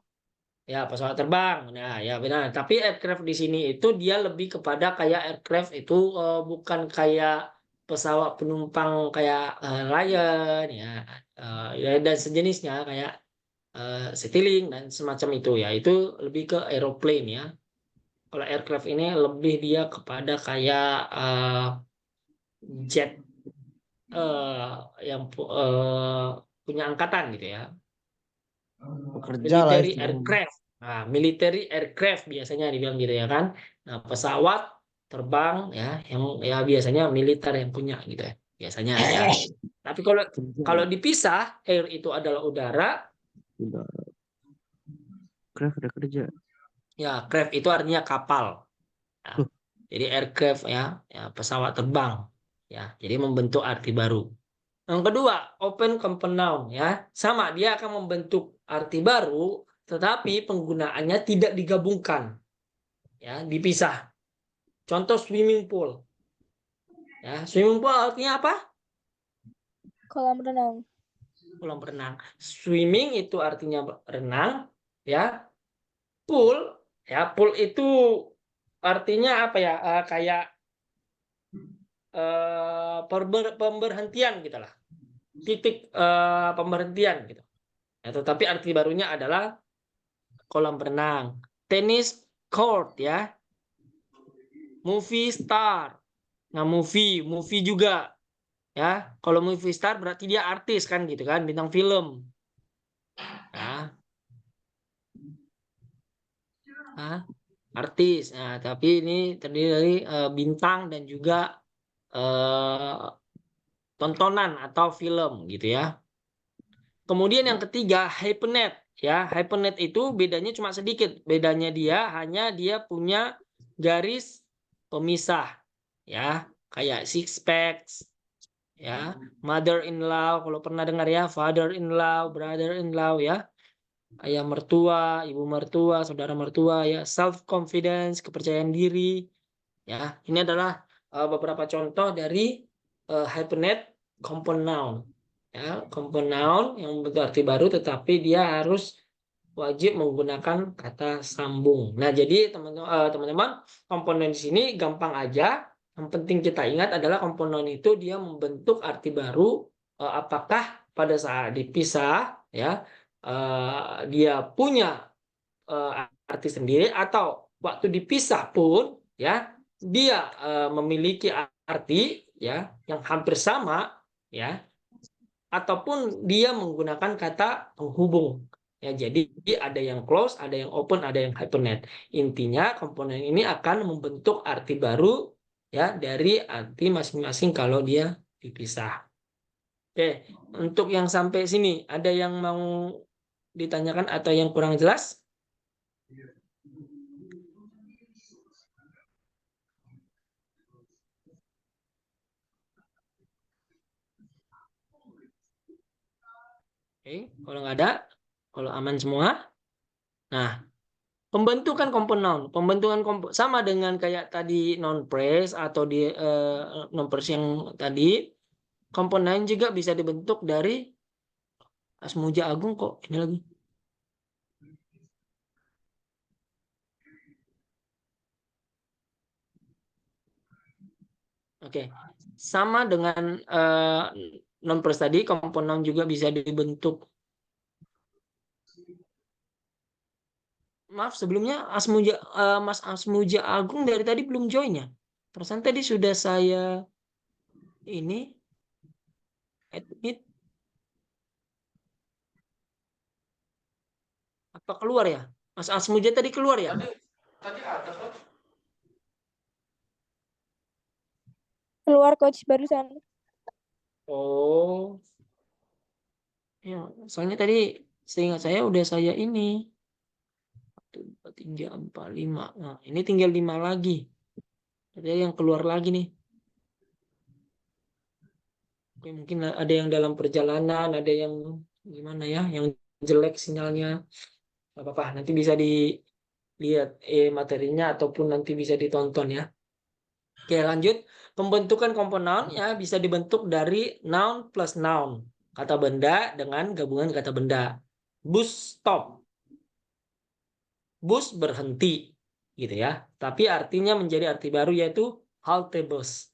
Ya, pesawat terbang. Nah, ya benar. Tapi aircraft di sini itu dia lebih kepada kayak aircraft itu bukan kayak pesawat penumpang kayak Lion ya, ya dan sejenisnya kayak Citylink dan semacam itu ya. Itu lebih ke aeroplane ya. Kalau aircraft ini lebih dia kepada kayak jet yang punya angkatan gitu ya. Pekerja lah Military istilahnya. aircraft. Nah, military aircraft biasanya dibilang gitu ya kan. Nah, pesawat terbang ya yang ya biasanya militer yang punya gitu ya. Biasanya ya. Tapi kalau Kerja. dipisah, air itu adalah udara, Udah. Craft ada kerja. ya craft itu artinya kapal. Ya. Tuh. Jadi aircraft ya, ya pesawat terbang ya. Jadi membentuk arti baru. Yang kedua, open compound noun ya. Sama, dia akan membentuk arti baru tetapi penggunaannya tidak digabungkan. Ya, dipisah. Contoh swimming pool. Ya, swimming pool artinya apa? Kolam renang. Kolam renang. Swimming itu artinya renang, ya. Pool, ya, pool itu artinya apa ya? Kayak pemberhentian gitu lah. Titik pemberhentian gitu. Ya, tetapi arti barunya adalah kolam renang. Tenis court ya. Movie star. Nah, movie juga ya. Kalau movie star berarti dia artis kan gitu kan, bintang film. Ya, artis. Nah, tapi ini terdiri dari bintang dan juga eh, tontonan atau film gitu ya. Kemudian yang ketiga, hypernet ya. Hypernet itu bedanya cuma sedikit. Bedanya dia hanya dia punya garis pemisah ya, kayak six packs ya, mother in law kalau pernah dengar ya, father in law, brother in law ya, ayah mertua, ibu mertua, saudara mertua ya, self confidence, kepercayaan diri ya. Ini adalah beberapa contoh dari hypernet compound noun ya, compound noun yang membentuk arti baru tetapi dia harus wajib menggunakan kata sambung. Nah, jadi teman-teman, komponen di sini gampang aja. Yang penting kita ingat adalah komponen itu dia membentuk arti baru apakah pada saat dipisah ya dia punya arti sendiri atau waktu dipisah pun ya dia memiliki arti ya yang hampir sama ya ataupun dia menggunakan kata penghubung. Ya, jadi ada yang close, ada yang open, ada yang hypernet. Intinya komponen ini akan membentuk arti baru ya dari arti masing-masing kalau dia dipisah. Oke, untuk yang sampai sini ada yang mau ditanyakan atau yang kurang jelas? Oke, kalau nggak ada, kalau aman semua. Nah, pembentukan komponen, sama dengan kayak tadi non phrase atau di non phrase yang tadi, komponen juga bisa dibentuk dari Asmuja Agung kok ini lagi. Oke, sama dengan non phrase tadi, komponen juga bisa dibentuk. Maaf sebelumnya Mas Asmuja Agung dari tadi belum join ya. Perasaan tadi sudah saya ini admit. Apa keluar ya? Mas Asmuja tadi keluar ya? Tadi ada kok. Keluar coach barusan. Oh, ya, soalnya tadi seingat saya udah saya ini 1, 2, 3, 4, 5. Nah, ini tinggal 5 lagi. Ada yang keluar lagi nih. Oke, mungkin ada yang dalam perjalanan, ada yang gimana ya, yang jelek sinyalnya. Gak apa-apa, nanti bisa dilihat materinya ataupun nanti bisa ditonton ya. Oke, lanjut. Pembentukan komponen ya bisa dibentuk dari noun plus noun. Kata benda dengan gabungan kata benda. Bus stop. bus berhenti gitu ya. Tapi artinya menjadi arti baru yaitu halte bus.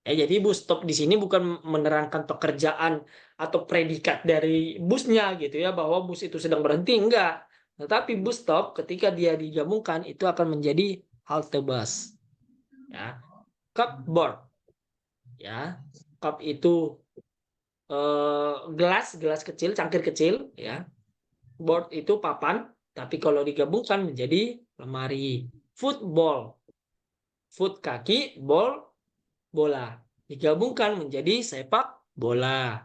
Ya, jadi bus stop di sini bukan menerangkan pekerjaan atau predikat dari busnya gitu ya, bahwa bus itu sedang berhenti, enggak. Tetapi bus stop ketika dia digabungkan itu akan menjadi halte bus. Ya, cupboard. Ya, cup itu gelas kecil, cangkir kecil, ya. Board itu papan, tapi kalau digabungkan menjadi lemari. Football, foot kaki, ball bola. Digabungkan menjadi sepak bola.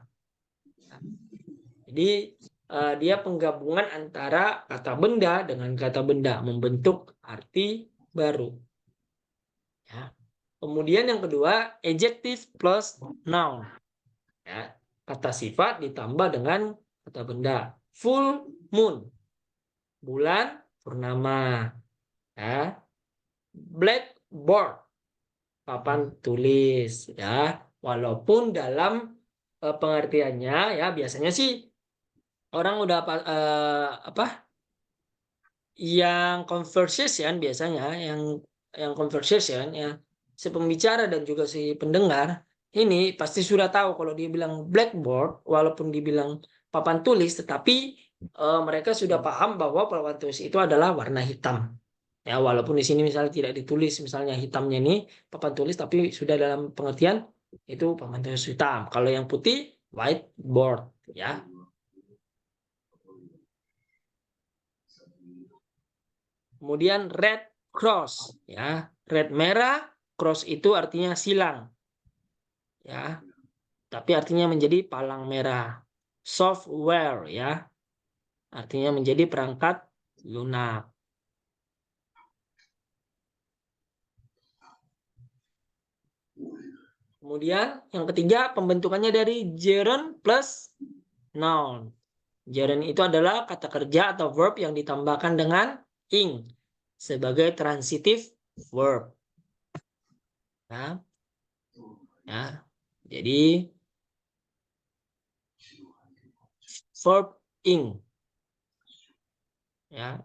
Jadi dia penggabungan antara kata benda dengan kata benda membentuk arti baru. Ya. Kemudian yang kedua, adjective plus noun. Ya. Kata sifat ditambah dengan kata benda. Full moon, bulan purnama. Ya. Blackboard, papan tulis. Ya. Walaupun dalam pengertiannya ya biasanya sih orang udah apa yang conversation biasanya yang conversation ya si pembicara dan juga si pendengar ini pasti sudah tahu kalau dia bilang blackboard walaupun dibilang papan tulis tetapi mereka sudah paham bahwa papan tulis itu adalah warna hitam ya walaupun di sini misalnya tidak ditulis misalnya hitamnya ini papan tulis tapi sudah dalam pengertian itu papan tulis hitam kalau yang putih whiteboard ya. Kemudian red cross ya. Red merah, cross itu artinya silang. Ya. Tapi artinya menjadi palang merah. Software ya. Artinya menjadi perangkat lunak. Kemudian yang ketiga pembentukannya dari gerund plus noun. Gerund itu adalah kata kerja atau verb yang ditambahkan dengan ing sebagai transitive verb. Ya. Ya. Jadi verb ing ya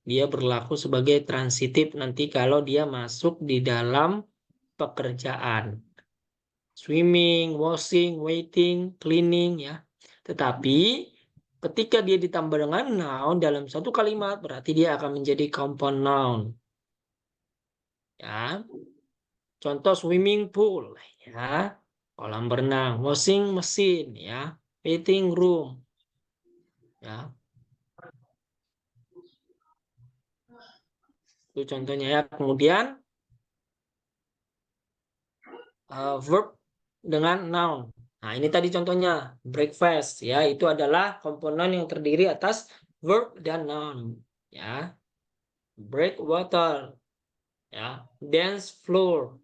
dia berlaku sebagai transitif nanti kalau dia masuk di dalam pekerjaan swimming, washing, waiting, cleaning ya tetapi ketika dia ditambah dengan noun dalam satu kalimat berarti dia akan menjadi compound noun ya contoh swimming pool ya kolam berenang washing machine ya waiting room ya itu contohnya ya kemudian verb dengan noun. Nah, ini tadi contohnya breakfast ya, itu adalah komponen yang terdiri atas verb dan noun ya. Break water ya, dance floor,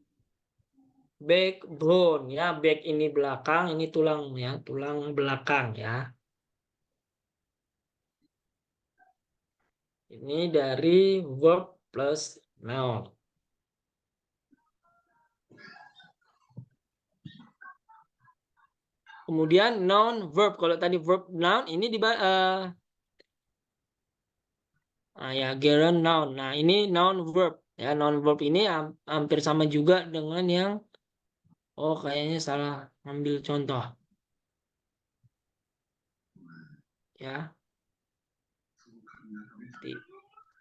backbone ya, back ini belakang, ini tulang ya, tulang belakang ya. Ini dari verb plus noun. Kemudian noun verb. Kalau tadi verb noun ini ya gerund noun. Nah, ini noun verb. Ya, noun verb ini hampir sama juga dengan yang kayaknya salah ambil contoh. Ya. Nanti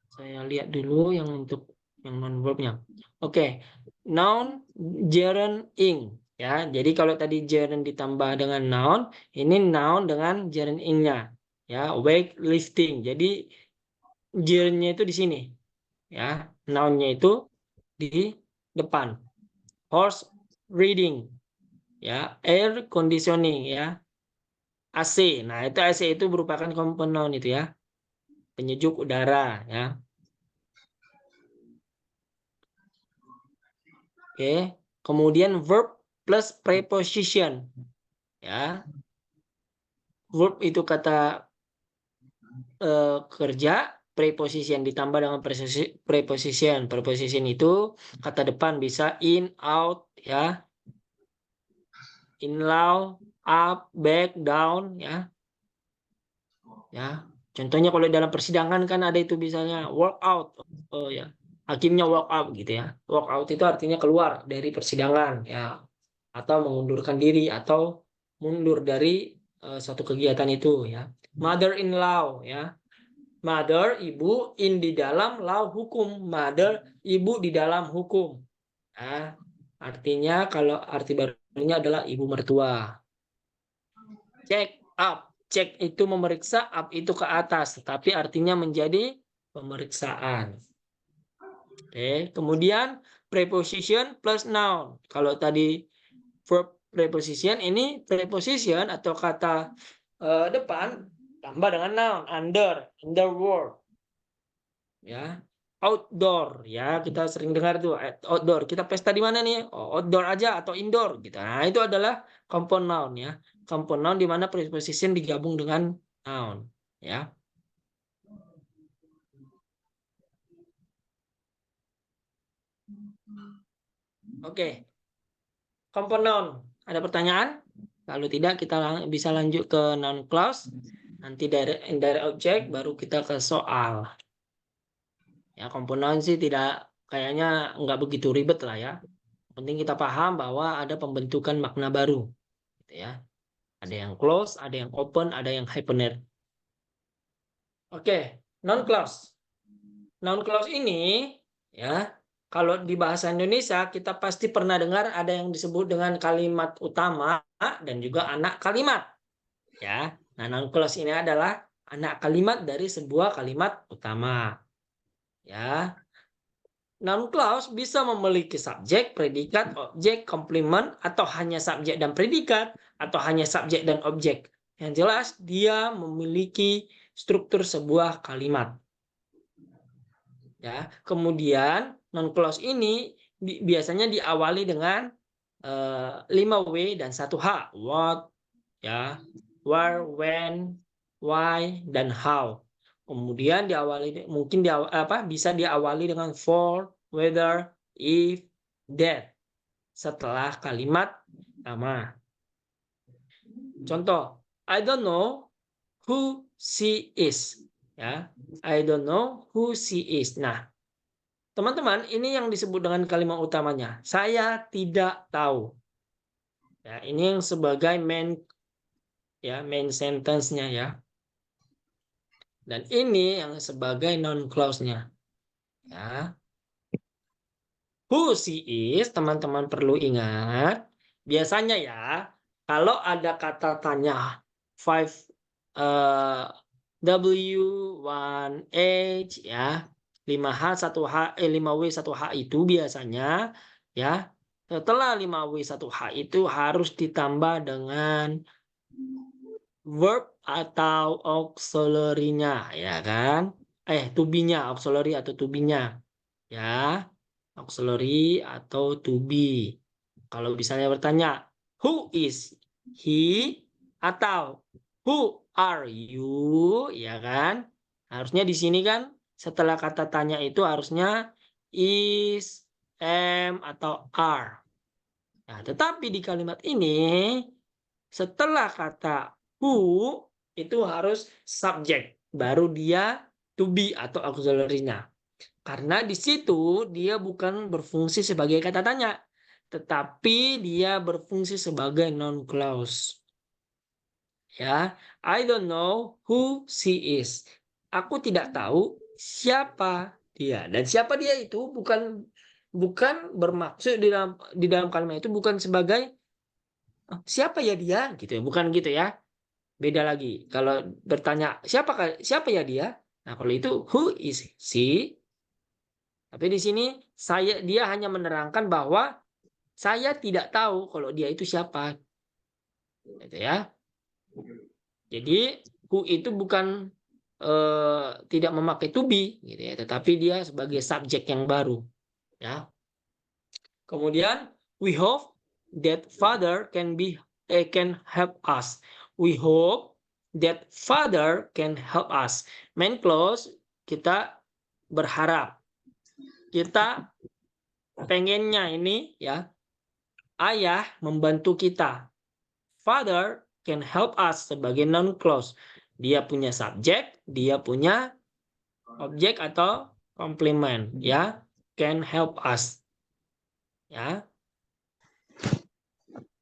saya lihat dulu yang untuk yang noun verbnya. Oke. Noun gerund ing. Ya, jadi kalau tadi gerund ditambah dengan noun, ini noun dengan gerund ing-nya. Ya, weightlifting. Jadi gerundnya itu di sini. Ya, noun-nya itu di depan. Horse reading ya, air conditioning ya, AC. Nah, itu AC itu merupakan komponen itu ya, penyejuk udara ya. Oke, kemudian verb plus preposition ya. Verb itu kata kerja, preposition ditambah dengan preposition. Preposition itu kata depan bisa in, out ya. In, low, up, back, down ya. Ya. Contohnya kalau dalam persidangan kan ada itu misalnya walk out, oh ya, hakimnya walk out gitu ya. Walk out itu artinya keluar dari persidangan ya, atau mengundurkan diri atau mundur dari suatu kegiatan itu ya. Mother in law ya. Mother ibu, in di dalam, law hukum. Mother ibu di dalam hukum. Nah, artinya kalau arti barunya adalah ibu mertua. Check up. Cek itu memeriksa, up itu ke atas, tapi artinya menjadi pemeriksaan. Oke, kemudian preposition plus noun. Kalau tadi verb preposition, ini preposition atau kata depan tambah dengan noun, under, underworld. Ya, outdoor ya, kita sering dengar tuh outdoor. Kita pesta di mana nih? Oh, outdoor aja atau indoor gitu. Nah, itu adalah compound noun ya. Compound noun di mana preposition digabung dengan noun ya. Oke. Compound noun. Ada pertanyaan? Kalau tidak kita bisa lanjut ke noun clause. Nanti dari object baru kita ke soal. Ya, compound noun sih tidak kayaknya nggak begitu ribet lah ya. Penting kita paham bahwa ada pembentukan makna baru, gitu ya. Ada yang close, ada yang open, ada yang hyphenate. Oke, noun clause. Noun clause ini ya, kalau di bahasa Indonesia kita pasti pernah dengar ada yang disebut dengan kalimat utama dan juga anak kalimat. Ya. Nah, noun clause ini adalah anak kalimat dari sebuah kalimat utama. Ya. Noun clause bisa memiliki subjek, predikat, objek, komplement, atau hanya subjek dan predikat, atau hanya subjek dan objek. Yang jelas, dia memiliki struktur sebuah kalimat. Ya, kemudian noun clause ini biasanya diawali dengan 5W dan 1H. What, ya, where, when, why, dan how. Kemudian bisa diawali dengan for, whether, if, that setelah kalimat nama. Contoh, I don't know who she is. Ya, I don't know who she is. Nah, teman-teman, ini yang disebut dengan kalimat utamanya. Saya tidak tahu. Ya, ini yang sebagai main sentence-nya ya. Dan ini yang sebagai noun clause-nya. Ya. Who she is, teman-teman perlu ingat, biasanya ya, kalau ada kata tanya 5W 1H ya, 5H 1H 5W 1H itu biasanya ya, setelah 5W 1H itu harus ditambah dengan verb atau auxiliary-nya ya kan? To be-nya, auxiliary atau to be-nya. Ya. Auxiliary atau to be. Kalau misalnya bertanya, who is he atau who are you, ya kan? Harusnya di sini kan setelah kata tanya itu harusnya is, am atau are. Nah, tetapi di kalimat ini setelah kata who itu harus subjek, baru dia to be atau auxiliary-nya. Karena di situ dia bukan berfungsi sebagai kata tanya, tetapi dia berfungsi sebagai noun clause. Ya, I don't know who she is. Aku tidak tahu siapa dia. Dan siapa dia itu bukan bermaksud di dalam kalimat itu bukan sebagai siapa ya dia gitu ya, bukan gitu ya. Beda lagi. Kalau bertanya siapa ya dia? Nah, kalau itu who is she? Tapi di sini dia hanya menerangkan bahwa saya tidak tahu kalau dia itu siapa. Gitu ya. Jadi who itu bukan tidak memakai to be gitu ya, tetapi dia sebagai subjek yang baru ya. Kemudian we hope that father can help us. We hope that father can help us. Main clause kita berharap. Kita pengennya ini ya, ayah membantu kita. Father can help us sebagai noun clause. Dia punya subjek, dia punya objek atau komplement, ya. Can help us. Ya.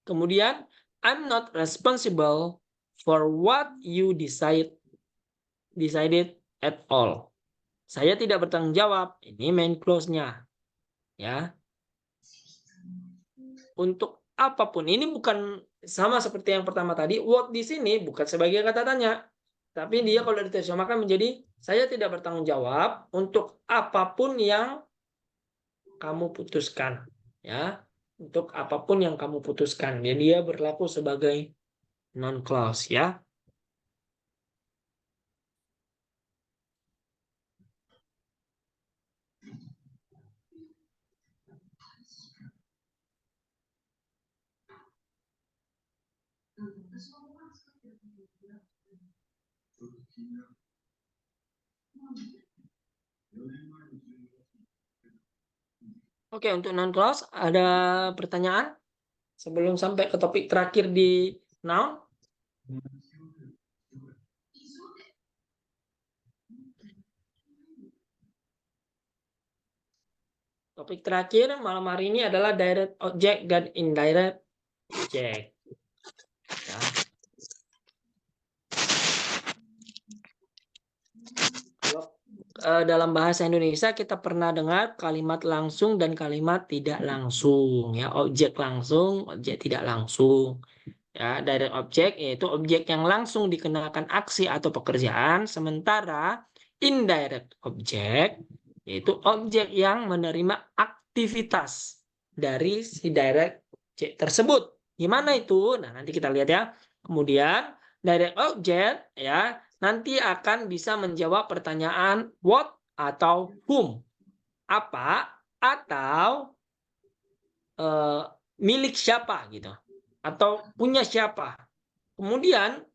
Kemudian, I'm not responsible for what you decided at all. Saya tidak bertanggung jawab. Ini main clause-nya. Ya. Untuk apapun, ini bukan sama seperti yang pertama tadi. What di sini bukan sebagai kata tanya, tapi dia kalau diterjemahkan menjadi saya tidak bertanggung jawab untuk apapun yang kamu putuskan. Ya. Untuk apapun yang kamu putuskan. Jadi dia berlaku sebagai non clause, ya. Oke, untuk non clause ada pertanyaan sebelum sampai ke topik terakhir di noun? Topik terakhir malam hari ini adalah direct object dan indirect object. Ya. Kalau dalam bahasa Indonesia kita pernah dengar kalimat langsung dan kalimat tidak langsung, ya. Objek langsung, objek tidak langsung. Ya, direct object yaitu objek yang langsung dikenakan aksi atau pekerjaan, sementara indirect object yaitu objek yang menerima aktivitas dari si direct object tersebut. Gimana itu? Nah, nanti kita lihat ya. Kemudian direct object ya nanti akan bisa menjawab pertanyaan what atau whom, apa atau milik siapa gitu, atau punya siapa. Kemudian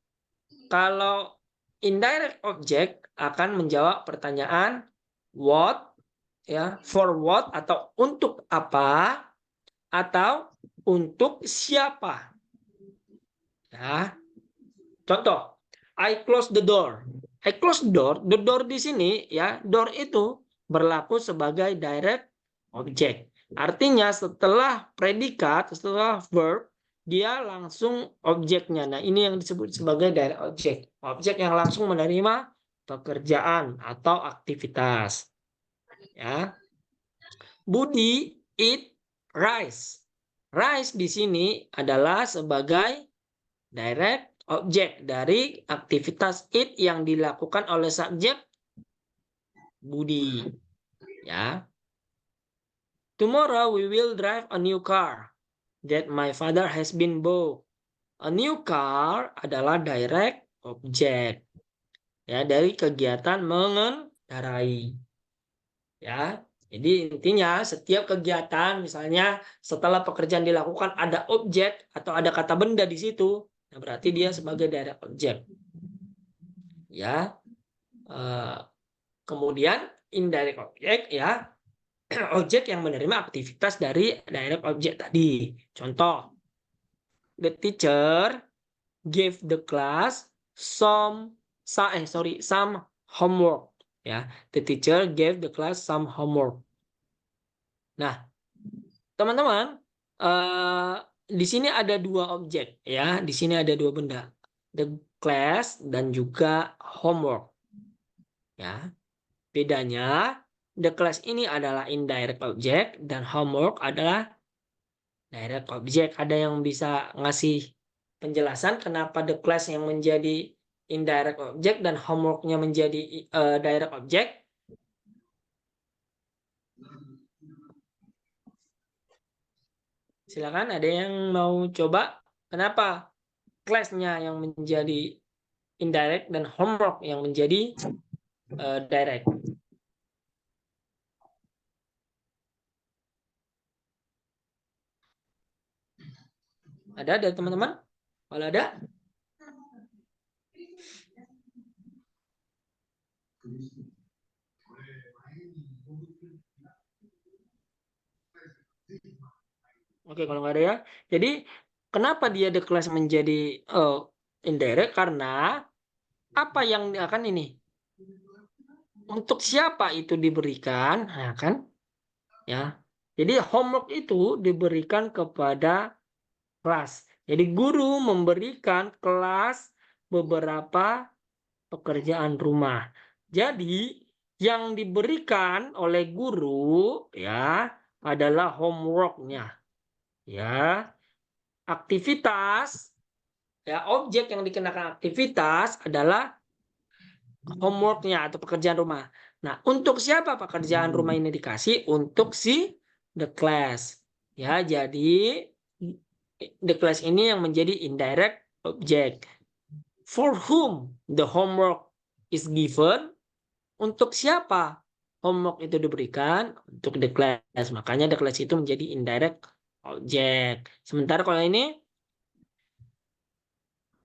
kalau indirect object akan menjawab pertanyaan what, ya, for what atau untuk apa atau untuk siapa. Ya. Contoh, I close the door. I close the door. The door di sini, ya, door itu berlaku sebagai direct object. Artinya setelah predikat, setelah verb, dia langsung objeknya. Nah, ini yang disebut sebagai direct object. Objek yang langsung menerima pekerjaan atau aktivitas. Ya. Budi eat rice. Rice di sini adalah sebagai direct objek dari aktivitas eat yang dilakukan oleh subjek Budi. Ya. Tomorrow we will drive a new car that my father has been bought. A new car adalah direct object, ya, dari kegiatan mengendarai. Ya. Jadi intinya setiap kegiatan, misalnya setelah pekerjaan dilakukan ada objek atau ada kata benda di situ, nah berarti dia sebagai direct object. Ya. Kemudian indirect object, ya, objek yang menerima aktivitas dari direct object tadi. Contoh, the teacher gave the class some homework. Ya, the teacher gave the class some homework. Nah, teman-teman, di sini ada dua objek, ya. Di sini ada dua benda, the class dan juga homework. Ya, bedanya the class ini adalah indirect object dan homework adalah direct object. Ada yang bisa ngasih penjelasan kenapa the class yang menjadi indirect object dan homeworknya menjadi direct object? Silakan, ada yang mau coba? Kenapa class-nya yang menjadi indirect dan homework yang menjadi direct? Ada dari teman-teman? Kalau ada? Oke, kalau nggak ada ya. Jadi kenapa dia the class menjadi indirect? Karena apa yang akan ini? Untuk siapa itu diberikan? Nah, kan? Ya. Jadi homework itu diberikan kepada kelas. Jadi guru memberikan kelas beberapa pekerjaan rumah. Jadi yang diberikan oleh guru ya adalah homework-nya. Ya. Aktivitas ya objek yang dikenakan aktivitas adalah homework-nya atau pekerjaan rumah. Nah, untuk siapa pekerjaan rumah ini dikasih? Untuk si the class. Ya, jadi the class ini yang menjadi indirect object. For whom the homework is given? Untuk siapa homework itu diberikan? Untuk the class. Makanya the class itu menjadi indirect object. Sementara kalau ini,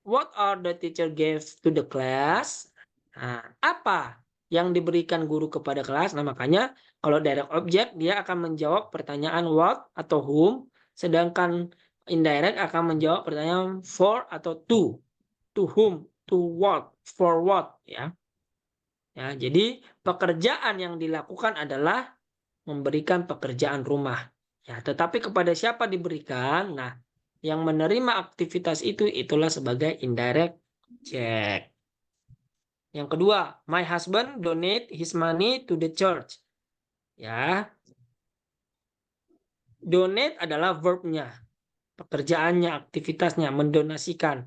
what are the teacher gave to the class? Nah, apa yang diberikan guru kepada kelas? Nah, makanya kalau direct object dia akan menjawab pertanyaan what atau whom, sedangkan indirect akan menjawab pertanyaan for atau to. To whom, to what, for what, ya. Ya, jadi pekerjaan yang dilakukan adalah memberikan pekerjaan rumah. Ya, tetapi kepada siapa diberikan? Nah, yang menerima aktivitas itu itulah sebagai indirect object. Yang kedua, my husband donate his money to the church. Ya. Donate adalah verb-nya, pekerjaannya, aktivitasnya, mendonasikan.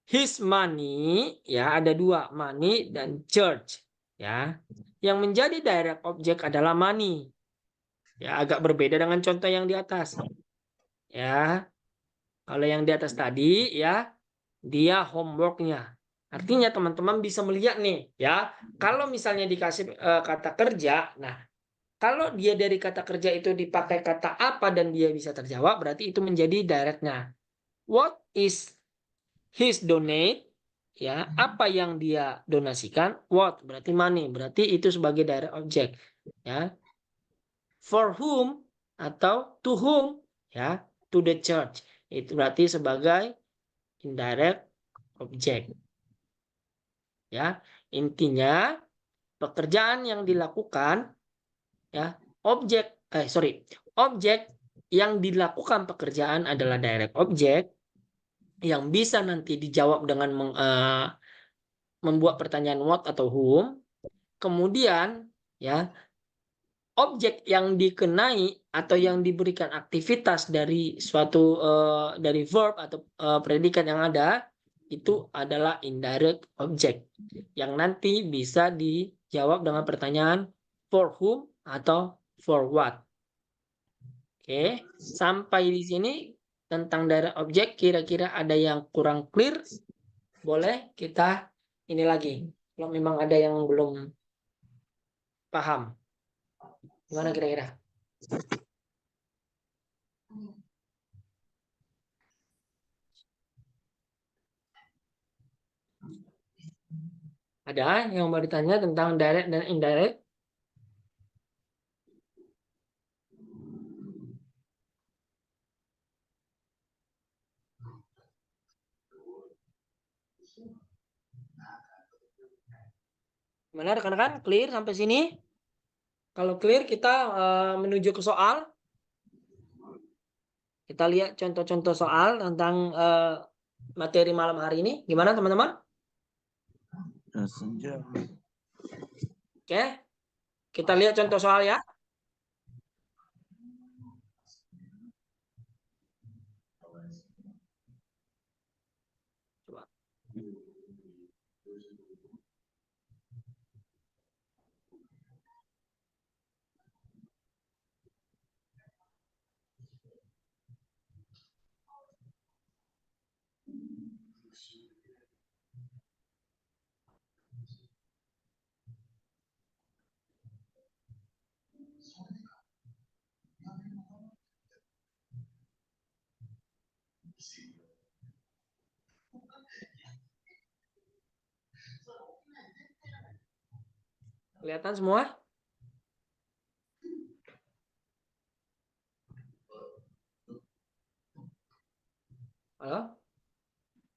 His money, ya ada dua, money dan church. Ya. Yang menjadi direct object adalah money. Ya, agak berbeda dengan contoh yang di atas. Ya. Kalau yang di atas tadi ya dia homework-nya. Artinya teman-teman bisa melihat nih ya, kalau misalnya dikasih kata kerja, nah kalau dia dari kata kerja itu dipakai kata apa dan dia bisa terjawab, berarti itu menjadi direct-nya. What is his donate? Ya, apa yang dia donasikan? What berarti money, berarti itu sebagai direct object. Ya, for whom atau to whom? Ya, to the church. Itu berarti sebagai indirect object. Ya, intinya pekerjaan yang dilakukan ya, objek yang dilakukan pekerjaan adalah direct object yang bisa nanti dijawab dengan membuat pertanyaan what atau whom. Kemudian ya, objek yang dikenai atau yang diberikan aktivitas dari suatu dari verb atau predikat yang ada itu adalah indirect object yang nanti bisa dijawab dengan pertanyaan for whom atau for what. Oke, sampai di sini tentang direct object kira-kira ada yang kurang clear, boleh kita ini lagi. Kalau memang ada yang belum paham. Gimana kira-kira? Ada yang mau ditanya tentang direct dan indirect? Gimana rekan-rekan? Clear sampai sini? Kalau clear kita menuju ke soal. Kita lihat contoh-contoh soal tentang materi malam hari ini. Gimana teman-teman? Oke. Kita lihat contoh soal ya. Coba. Kelihatan semua? Halo?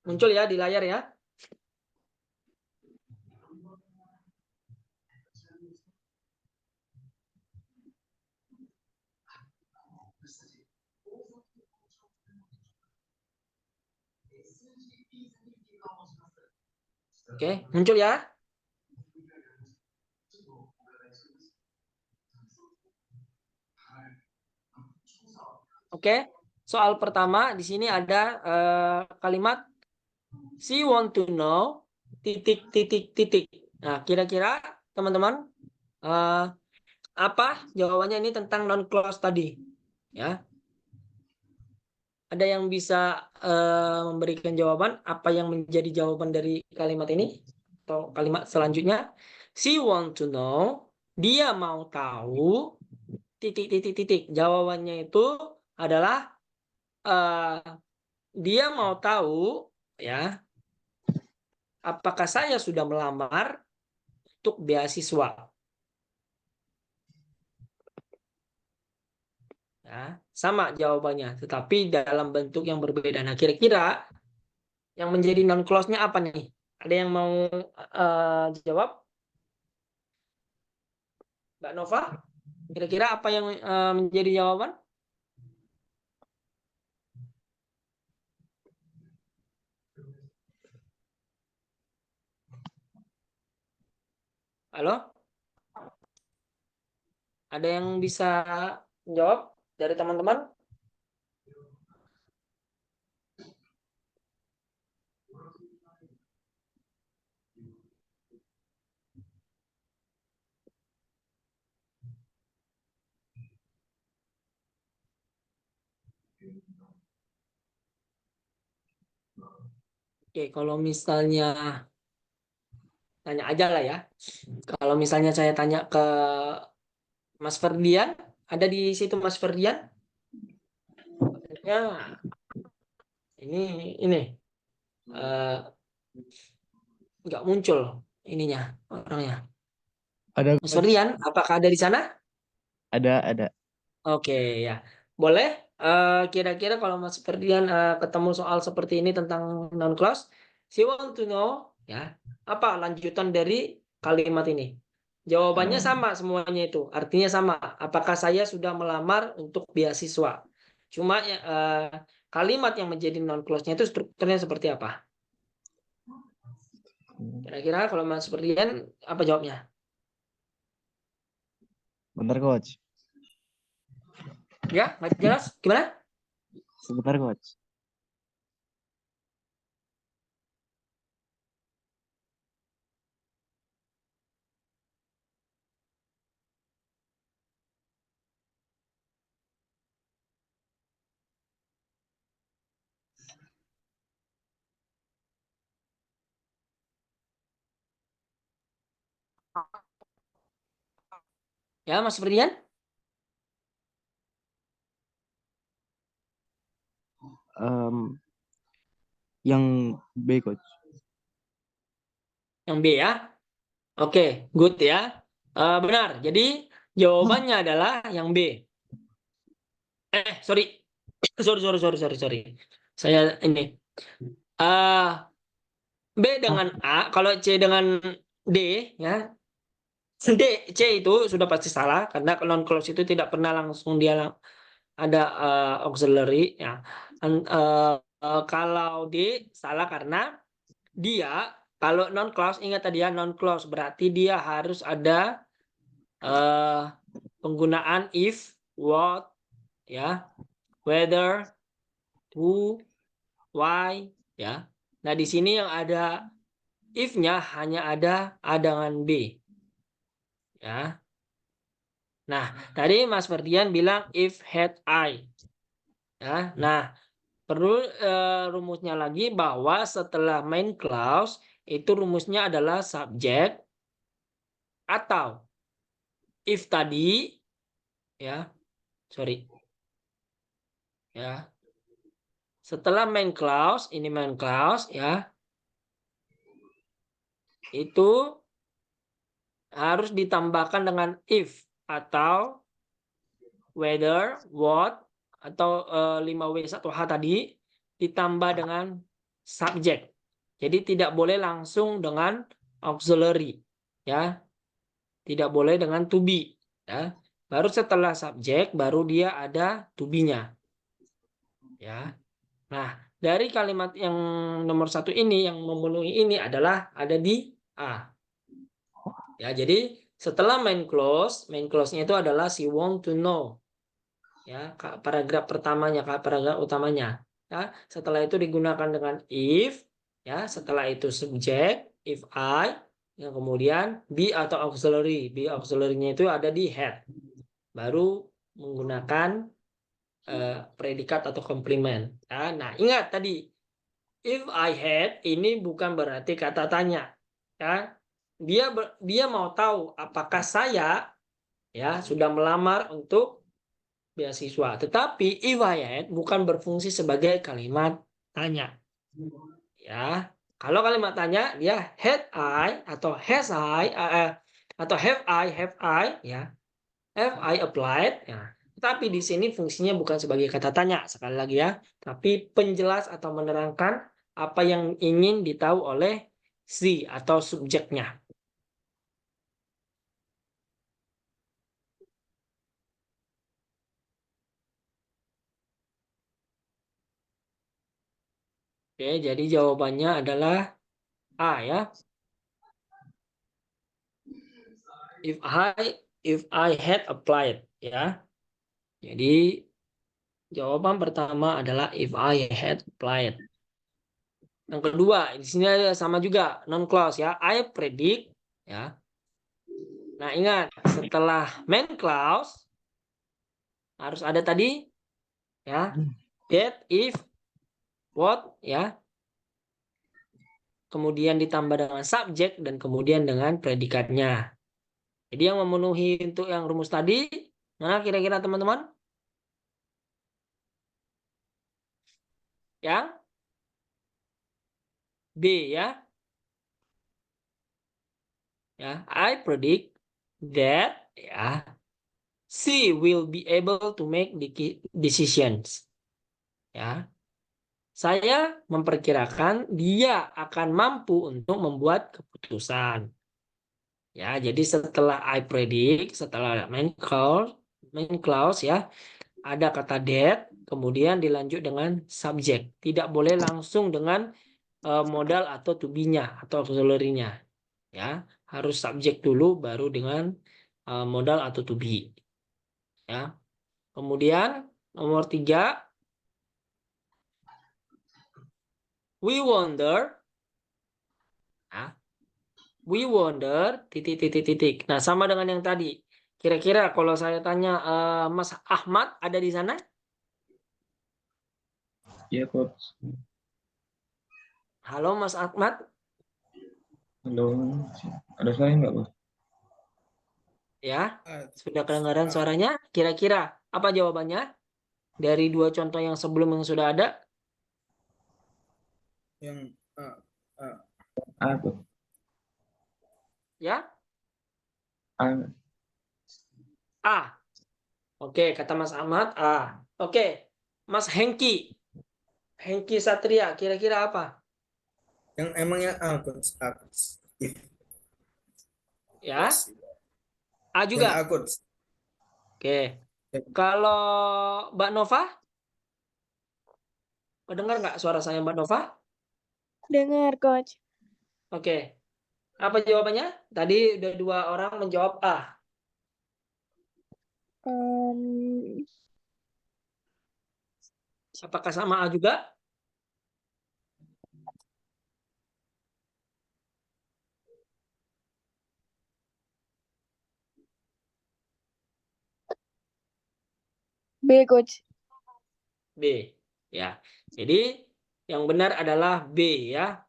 Muncul ya di layar ya? Oke, muncul ya. Oke, soal pertama di sini ada kalimat she want to know titik titik titik. Nah, kira-kira teman-teman apa jawabannya ini tentang non clause tadi? Ya, ada yang bisa memberikan jawaban apa yang menjadi jawaban dari kalimat ini atau kalimat selanjutnya? She want to know, dia mau tahu titik titik titik. Jawabannya itu adalah dia mau tahu ya apakah saya sudah melamar untuk beasiswa. Ya, sama jawabannya, tetapi dalam bentuk yang berbeda. Nah, kira-kira yang menjadi non clause-nya apa nih? Ada yang mau jawab? Mbak Nova? Kira-kira apa yang menjadi jawaban? Halo? Ada yang bisa jawab dari teman-teman? Oke, kalau misalnya tanya aja lah ya. Kalau misalnya saya tanya ke Mas Ferdian, ada di situ Mas Ferdian? Ya, ini nggak muncul ininya orangnya. Ada Mas coach. Ferdian, apakah ada di sana? Ada. Oke, ya. Boleh. Kira-kira kalau Mas Ferdian ketemu soal seperti ini tentang non clause, she want to know, ya, apa lanjutan dari kalimat ini? Jawabannya sama semuanya itu. Artinya sama. Apakah saya sudah melamar untuk beasiswa? Cuma kalimat yang menjadi non clause-nya itu strukturnya seperti apa? Kira-kira kalau Mas Ferdian apa jawabnya? Bentar coach. Ya, nggak jelas? Gimana? Sebentar coach. Ya, Mas Ferdian? Yang B coach. Yang B ya. Oke, good ya. Benar. Jadi jawabannya adalah yang B. Sorry. Sorry. Saya ini. B dengan A, kalau C dengan D ya. C itu sudah pasti salah karena non clause itu tidak pernah langsung dia ada auxiliary ya. Kalau D salah karena dia kalau non clause, ingat tadi ya, non clause berarti dia harus ada penggunaan if, what, ya, whether, who, why, ya. Nah di sini yang ada if-nya hanya ada A dengan B, ya. Nah tadi Mas Ferdian bilang if had I, ya. Nah perlu rumusnya lagi bahwa setelah main clause itu rumusnya adalah subject atau if tadi ya setelah main clause ini main clause ya itu harus ditambahkan dengan if atau whether, what atau 5W1H tadi ditambah dengan subject. Jadi tidak boleh langsung dengan auxiliary ya. Tidak boleh dengan to be ya. Baru setelah subject baru dia ada to be-nya. Ya. Nah, dari kalimat yang nomor 1 ini yang memenuhi ini adalah ada di A. Ya, jadi setelah main clause-nya itu adalah she want to know. Ya, paragraf pertamanya, paragraf utamanya. Ya, setelah itu digunakan dengan if, ya, setelah itu subject, if I, yang kemudian be atau auxiliary. Be auxiliary-nya itu ada di had. Baru menggunakan predikat atau komplement. Ya, nah, ingat tadi if I had ini bukan berarti kata tanya. Ya, dia mau tahu apakah saya ya sudah melamar untuk beasiswa. Tetapi if I had bukan berfungsi sebagai kalimat tanya. Ya, kalau kalimat tanya dia had I atau has I atau have I ya. Have I applied? Ya. Tapi di sini fungsinya bukan sebagai kata tanya sekali lagi ya, tapi penjelas atau menerangkan apa yang ingin ditahu oleh si atau subjeknya. Oke, jadi jawabannya adalah A ya. If I had applied ya. Jadi jawaban pertama adalah if I had applied. Yang kedua, di sini sama juga non clause ya. I predict ya. Nah, ingat setelah main clause harus ada tadi ya. That, if, what ya. Kemudian ditambah dengan subjek dan kemudian dengan predikatnya. Jadi yang memenuhi untuk yang rumus tadi, nah kira-kira teman-teman? Yang B ya. Ya, I predict that ya she will be able to make decisions. Ya. Saya memperkirakan dia akan mampu untuk membuat keputusan. Ya, jadi setelah I predict, setelah main clause ya, ada kata that, kemudian dilanjut dengan subjek. Tidak boleh langsung dengan modal atau to be-nya atau auxiliary-nya. Ya, harus subjek dulu baru dengan modal atau to be. Ya. Kemudian nomor 3, we wonder. Ya, we wonder titik. Nah, sama dengan yang tadi. Kira-kira kalau saya tanya Mas Ahmad ada di sana? Iya, Coach. Halo Mas Ahmad. Halo. Ada saya nggak, Coach? Ya, sudah kedengaran suaranya? Kira-kira apa jawabannya? Dari 2 contoh yang sebelum yang sudah ada? Yang A, Coach. Ya? A. A. Oke, kata Mas Ahmad A. Oke, Mas Hengki. Hengki Satria, kira-kira apa? yang emangnya Coach. Ya? A Yang juga? Coach. Oke. Kalau Mbak Nova? Dengar nggak suara saya Mbak Nova? Dengar, Coach. Oke. Apa jawabannya? Tadi udah 2 orang menjawab A. Apakah sama A juga? B, Coach. B. Ya. Jadi yang benar adalah B ya.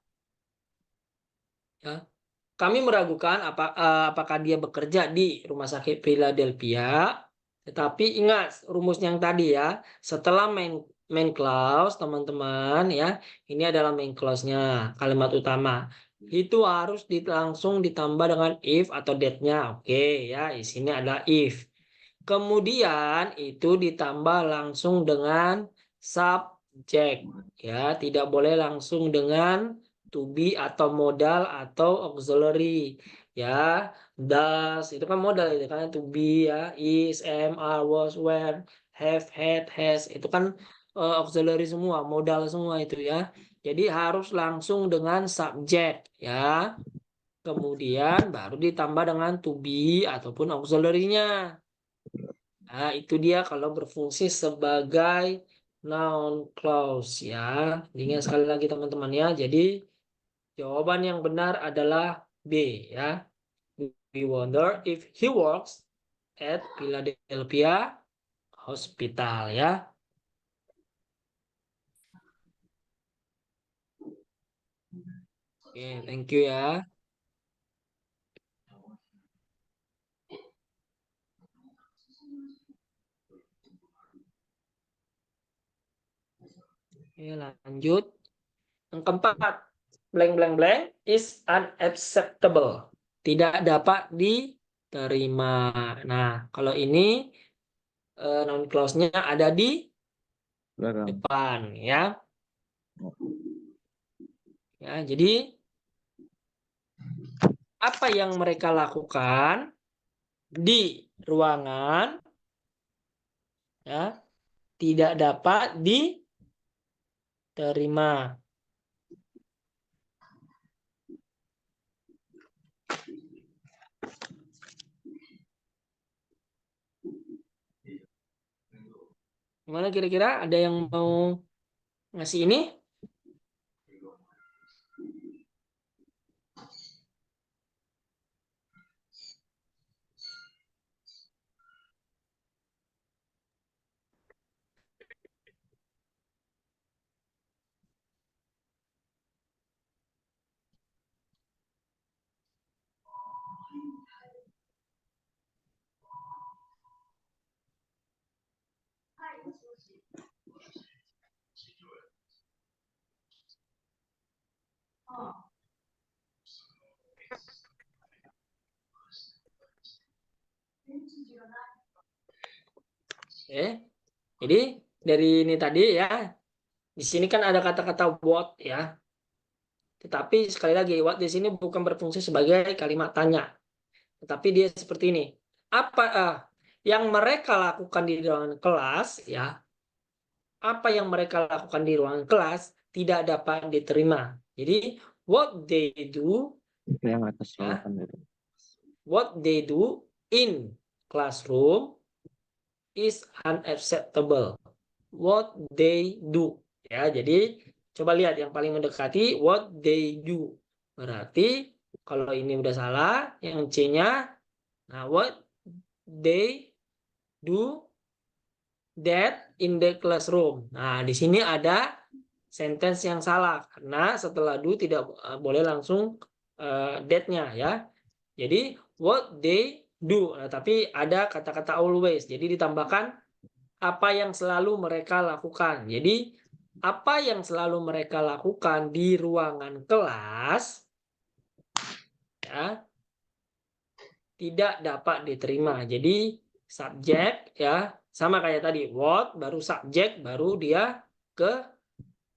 Ya. Kami meragukan apakah dia bekerja di Rumah Sakit Philadelphia. Tetapi ingat rumus yang tadi ya. Setelah main clause teman-teman ya. Ini adalah main clause-nya, kalimat utama. Itu harus langsung ditambah dengan if atau that-nya. Oke ya, di sini ada if. Kemudian itu ditambah langsung dengan subjek ya, tidak boleh langsung dengan to be atau modal atau auxiliary ya. Does itu kan modal itu kan, to be ya, is, am, are, was, were, have, had, has itu kan auxiliary semua, modal semua itu ya. Jadi harus langsung dengan subjek ya. Kemudian baru ditambah dengan to be ataupun auxiliary-nya. Nah, itu dia kalau berfungsi sebagai noun clause ya. Ingat sekali lagi teman-teman ya. Jadi jawaban yang benar adalah B ya. We wonder if he works at Philadelphia Hospital ya. Oke, thank you ya. Oke, lanjut. Yang keempat, blank blank blank is unacceptable. Tidak dapat diterima. Nah, kalau ini noun clause-nya ada di Belakang. depan ya. Ya, jadi apa yang mereka lakukan di ruangan ya tidak dapat diterima. Gimana kira-kira? Ada yang mau ngasih ini? Oke. Jadi dari ini tadi ya, di sini kan ada kata-kata what ya. Tetapi sekali lagi what di sini bukan berfungsi sebagai kalimat tanya. Tetapi dia seperti ini. Apa yang mereka lakukan di ruangan kelas ya? Apa yang mereka lakukan di ruangan kelas tidak dapat diterima. Jadi what they do Itu yang atas ya, kan itu. what they do in classroom is unacceptable. What they do ya. Jadi coba lihat yang paling mendekati what they do. Berarti kalau ini udah salah, yang C-nya nah what they do that in the classroom. Nah, di sini ada sentence yang salah karena setelah do tidak boleh langsung that-nya ya. Jadi what they do. Nah, tapi ada kata-kata always. Jadi ditambahkan apa yang selalu mereka lakukan. Jadi apa yang selalu mereka lakukan di ruangan kelas ya tidak dapat diterima. Jadi subjek ya sama kayak tadi what baru subjek baru dia ke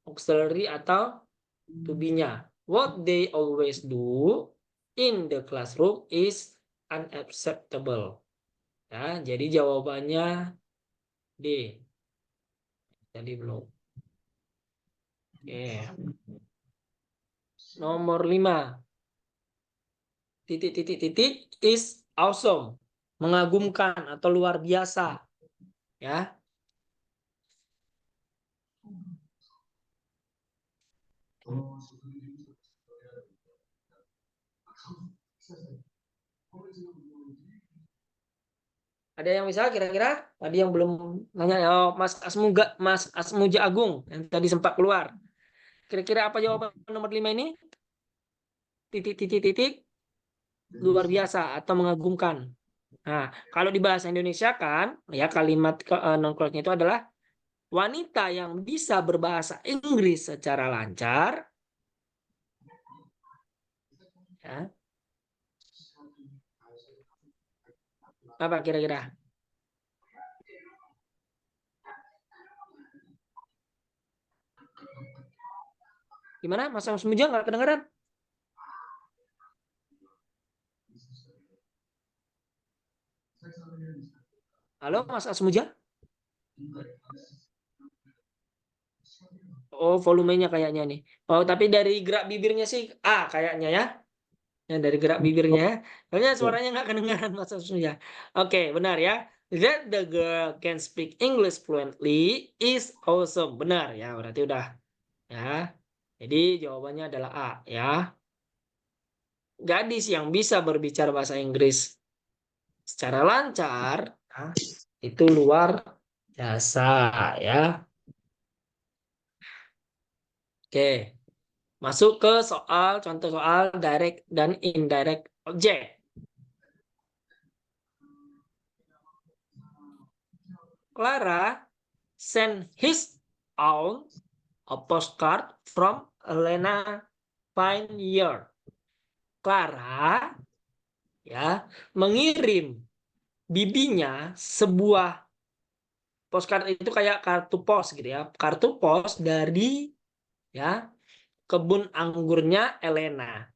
auxiliary atau to be-nya. What they always do in the classroom is unacceptable. Ya, jadi jawabannya D. Tadi belum. Oke. Nomor 5. Titik is awesome. Mengagumkan atau luar biasa. Ya. Ada yang bisa kira-kira? Tadi yang belum nanya ya, Mas Asmuja Agung yang tadi sempat keluar. Kira-kira apa jawaban nomor 5 ini? Titik luar biasa atau mengagumkan. Nah, kalau di bahasa Indonesia kan ya kalimat non clause-nya itu adalah wanita yang bisa berbahasa Inggris secara lancar ya. Apa kira-kira? Gimana? Mas Asmuja nggak kedengeran? Halo Mas Asmuja? Oh, volumenya kayaknya nih. Oh, tapi dari gerak bibirnya sih A kayaknya ya. Ya, dari gerak bibirnya ya. Soalnya suaranya nggak kedengaran Mas Asmuja. Oke, benar ya. That the girl can speak English fluently is awesome. Benar ya, berarti udah ya. Jadi jawabannya adalah A ya. Gadis yang bisa berbicara bahasa Inggris secara lancar ya, itu luar biasa ya. Oke, masuk ke soal contoh soal direct dan indirect object. Clara sent his own a postcard from Elena Pioneer. Clara ya mengirim bibinya sebuah postcard, itu kayak kartu pos gitu ya, kartu pos dari ya kebun anggurnya Elena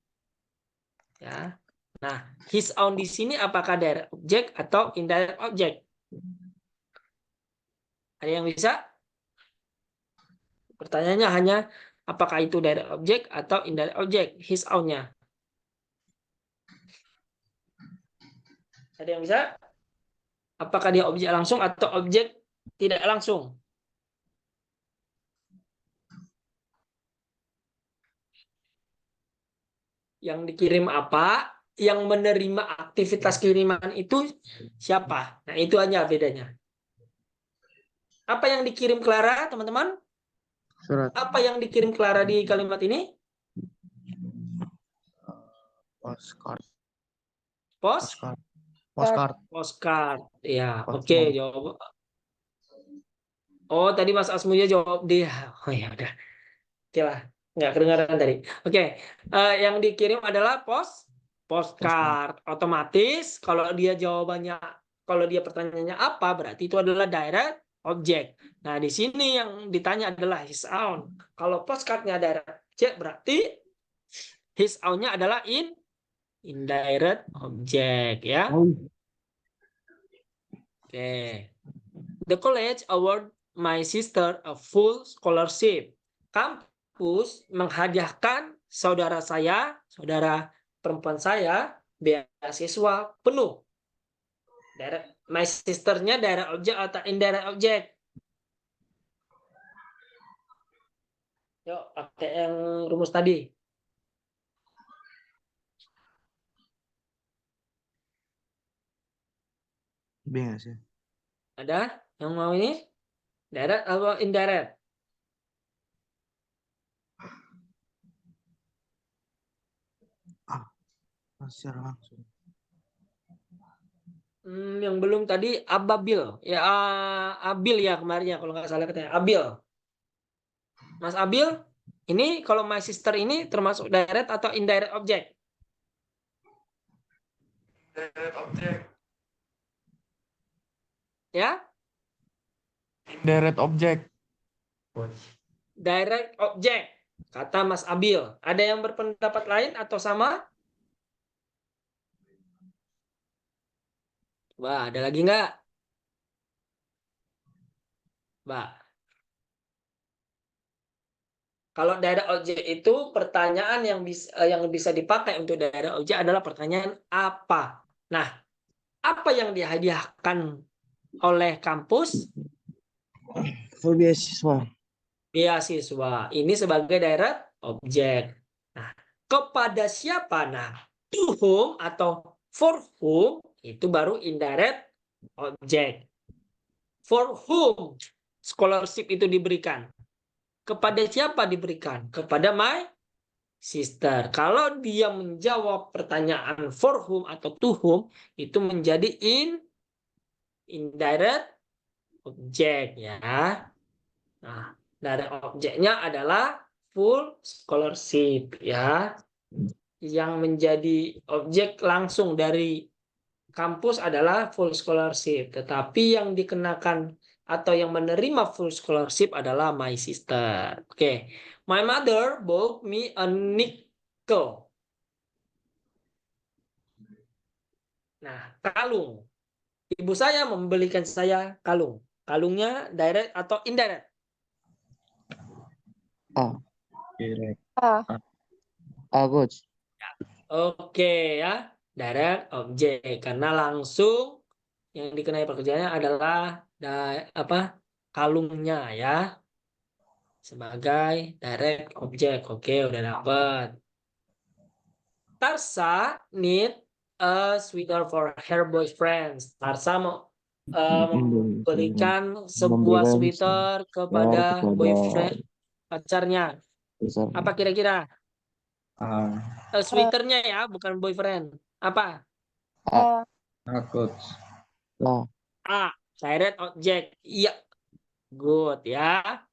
ya. Nah, his own di sini apakah direct object atau indirect object? Ada yang bisa? Pertanyaannya hanya apakah itu direct object atau indirect object, his own-nya. Ada yang bisa? Apakah dia objek langsung atau objek tidak langsung? Yang dikirim apa? Yang menerima aktivitas kiriman itu siapa? Nah, itu aja bedanya. Apa yang dikirim Clara, teman-teman? Surat Apa yang dikirim Clara di kalimat ini? postcard. Pos? Postcard. Postcard. Postcard. Ya, oke. Postcard. Jawab. Oh, tadi Mas Asmunya jawab dia. Oh ya udah. Oke lah. Nggak kedengaran tadi. Oke. Yang dikirim adalah postcard. Otomatis kalau dia jawabannya, kalau dia pertanyaannya apa, berarti itu adalah direct object. Nah, di sini yang ditanya adalah his own. Kalau postcardnya direct object, berarti his own-nya adalah indirect object ya. Oke. The college award my sister a full scholarship. Kampus menghadiahkan saudara perempuan saya, beasiswa penuh. My sisternya direct object atau indirect object? Yuk, pakai yang rumus tadi. B nggak sih? Ada yang mau ini? Direct atau indirect? Secara langsung. Yang belum tadi Ababil. Ya, Abil ya kemarin ya, kalau nggak salah katanya. Abil. Mas Abil, ini kalau my sister ini termasuk direct atau indirect object? Direct object. Ya? Indirect object. Direct object, kata Mas Abil. Ada yang berpendapat lain atau sama? Wah, ada lagi nggak? Mbak. Kalau direct object itu pertanyaan yang bisa dipakai untuk direct object adalah pertanyaan apa. Nah, apa yang dihadiahkan oleh kampus? Full beasiswa. Beasiswa. Ini sebagai direct object. Nah, kepada siapa? Nah, to whom atau for whom itu baru indirect object. For whom scholarship itu diberikan? Kepada siapa diberikan? Kepada my sister. Kalau dia menjawab pertanyaan for whom atau to whom, itu menjadi indirect object ya. Nah, direct objeknya adalah full scholarship ya. Yang menjadi objek langsung dari kampus adalah full scholarship, tetapi yang dikenakan atau yang menerima full scholarship adalah my sister. Oke. My mother bought me a nickel. Nah, kalung. Ibu saya membelikan saya kalung. Kalungnya direct atau indirect? A. Direct. A. A, Coach. Oke ya, direct object karena langsung yang dikenai pekerjaannya adalah kalungnya ya sebagai direct object. Oke, udah dapat. Tarsa need a sweater for her boyfriend. Tarsa mau memberikan sebuah sweater kepada boyfriend pacarnya. Apa kira-kira? Sweaternya ya, bukan boyfriend. Apa? A. Coach. A. A. Direct object. Iya. Good ya.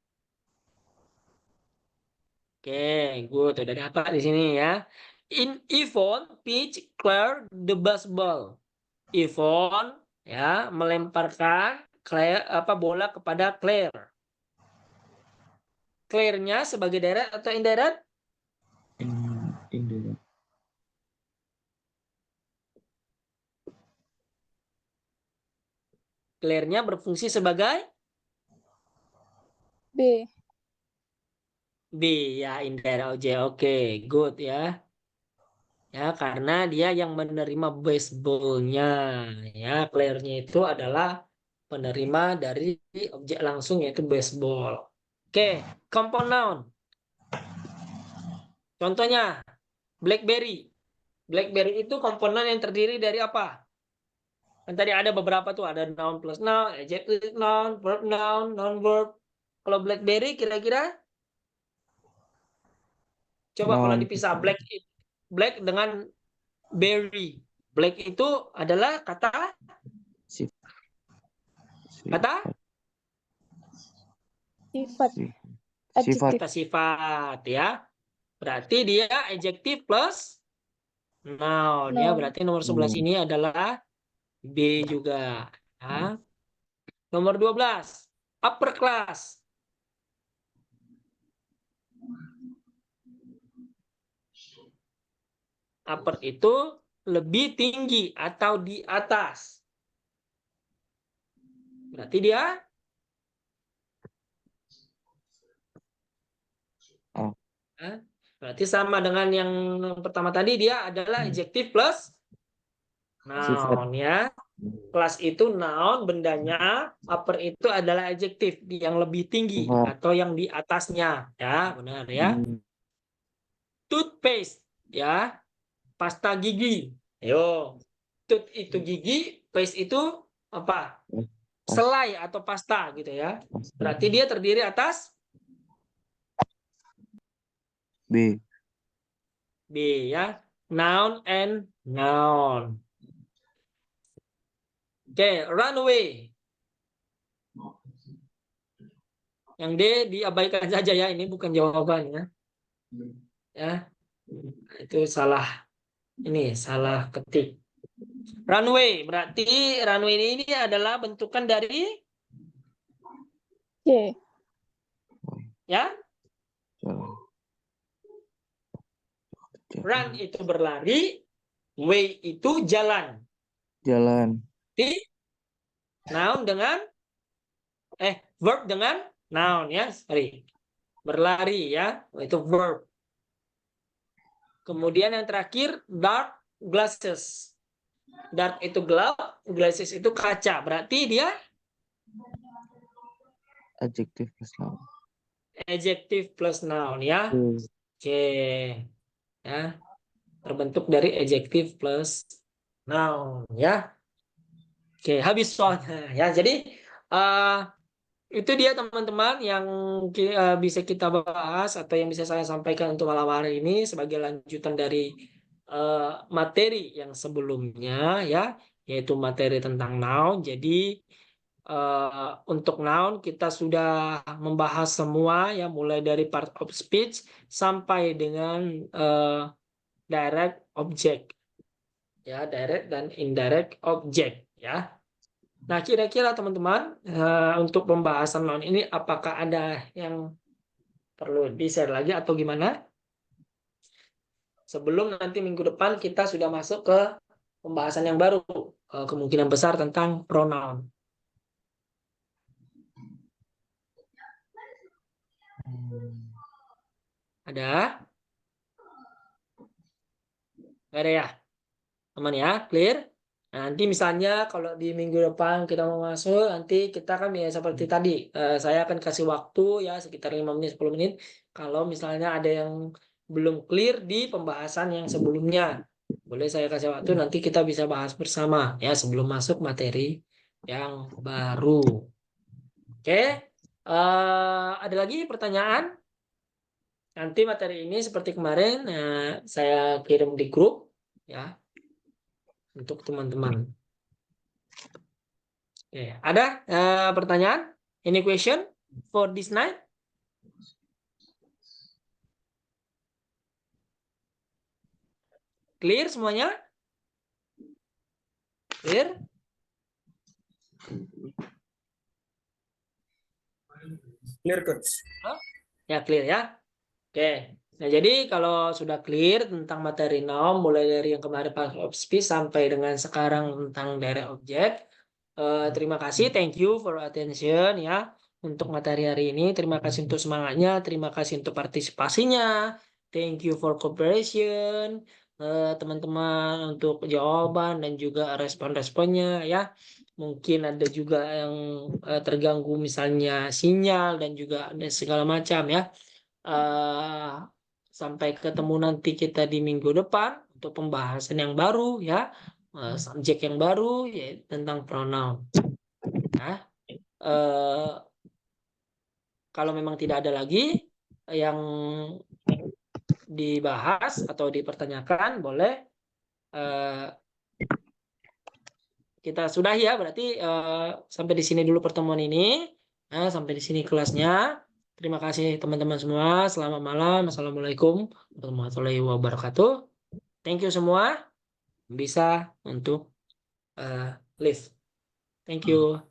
Oke, good. Udah dapat di sini ya. Yvonne pitch Claire the baseball. Yvonne ya melemparkan bola kepada Claire. Claire-nya sebagai direct atau indirect? Indirect. Claire-nya berfungsi sebagai B. B ya, indirect object. Oke, good ya. Ya, karena dia yang menerima baseball-nya. Ya, Claire-nya itu adalah penerima dari objek langsung yaitu baseball. Oke, compound noun. Contohnya, BlackBerry. BlackBerry itu komponen yang terdiri dari apa? Kan tadi ada beberapa tuh, ada noun plus noun, adjective noun, verb noun, noun verb. Kalau BlackBerry kira-kira coba kalau Noun. dipisah black dengan berry. Black itu adalah kata Sifat. Sifat. kata sifat ya. Berarti dia adjective plus noun ya. Noun. Berarti nomor 11 ini adalah B juga. Ya. Nomor 12, upper class. Upper itu lebih tinggi atau di atas. Berarti dia Oh. berarti sama dengan yang pertama tadi, dia adalah adjective plus noun ya. Kelas itu noun bendanya, upper itu adalah adjective yang lebih tinggi atau yang di atasnya ya, benar ya. Toothpaste ya, pasta gigi. Ayo. Tooth itu gigi, paste itu apa? Selai atau pasta gitu ya. Berarti dia terdiri atas B. B ya. Noun and noun. Oke, runway. Yang D diabaikan saja ya, ini bukan jawabannya. Ya. Itu salah. Ini salah ketik. Runway, berarti runway ini adalah bentukan dari C. ya. Run itu berlari, way itu jalan. Jalan. Noun dengan verb dengan noun ya, sorry. Berlari ya, itu verb. Kemudian yang terakhir dark glasses. Dark itu gelap, glasses itu kaca. Berarti dia Adjective plus noun. adjective plus noun ya. Oke. Ya. Terbentuk dari adjective plus noun ya. Oke, habis soalnya ya. Jadi itu dia teman-teman yang bisa kita bahas atau yang bisa saya sampaikan untuk malam hari ini sebagai lanjutan dari materi yang sebelumnya ya, yaitu materi tentang noun. Jadi untuk noun kita sudah membahas semua ya, mulai dari part of speech sampai dengan direct object ya, direct dan indirect object ya. Nah, kira-kira teman-teman untuk pembahasan noun ini apakah ada yang perlu di-share lagi atau gimana? Sebelum nanti minggu depan kita sudah masuk ke pembahasan yang baru, kemungkinan besar tentang pronoun. Ada? Nggak ada ya? Aman ya? Clear? Nah, nanti misalnya kalau di minggu depan kita mau masuk, nanti kita kan ya seperti tadi, saya akan kasih waktu ya sekitar 5 menit 10 menit. Kalau misalnya ada yang belum clear di pembahasan yang sebelumnya, boleh saya kasih waktu, nanti kita bisa bahas bersama ya sebelum masuk materi yang baru. Oke, ada lagi pertanyaan? Nanti materi ini seperti kemarin saya kirim di grup ya untuk teman-teman. Oke, ada pertanyaan? Any question for this night? Clear semuanya? Clear? Clear, Coach. Ya, clear ya. Oke. Nah, jadi kalau sudah clear tentang materi norm, mulai dari yang kemarin partial of speech sampai dengan sekarang tentang direct object, terima kasih, thank you for attention ya untuk materi hari ini. Terima kasih untuk semangatnya, terima kasih untuk partisipasinya, thank you for cooperation, teman-teman untuk jawaban dan juga respon-responnya ya. Mungkin ada juga yang terganggu misalnya sinyal dan juga ada segala macam ya. Sampai ketemu nanti kita di minggu depan untuk pembahasan yang baru ya, subjek yang baru yaitu tentang pronoun. Nah, kalau memang tidak ada lagi yang dibahas atau dipertanyakan, boleh kita sudahi ya. Berarti sampai di sini dulu pertemuan ini. Nah, sampai di sini kelasnya. Terima kasih teman-teman semua. Selamat malam. Assalamualaikum warahmatullahi wabarakatuh. Thank you semua. Bisa untuk leave. Thank you.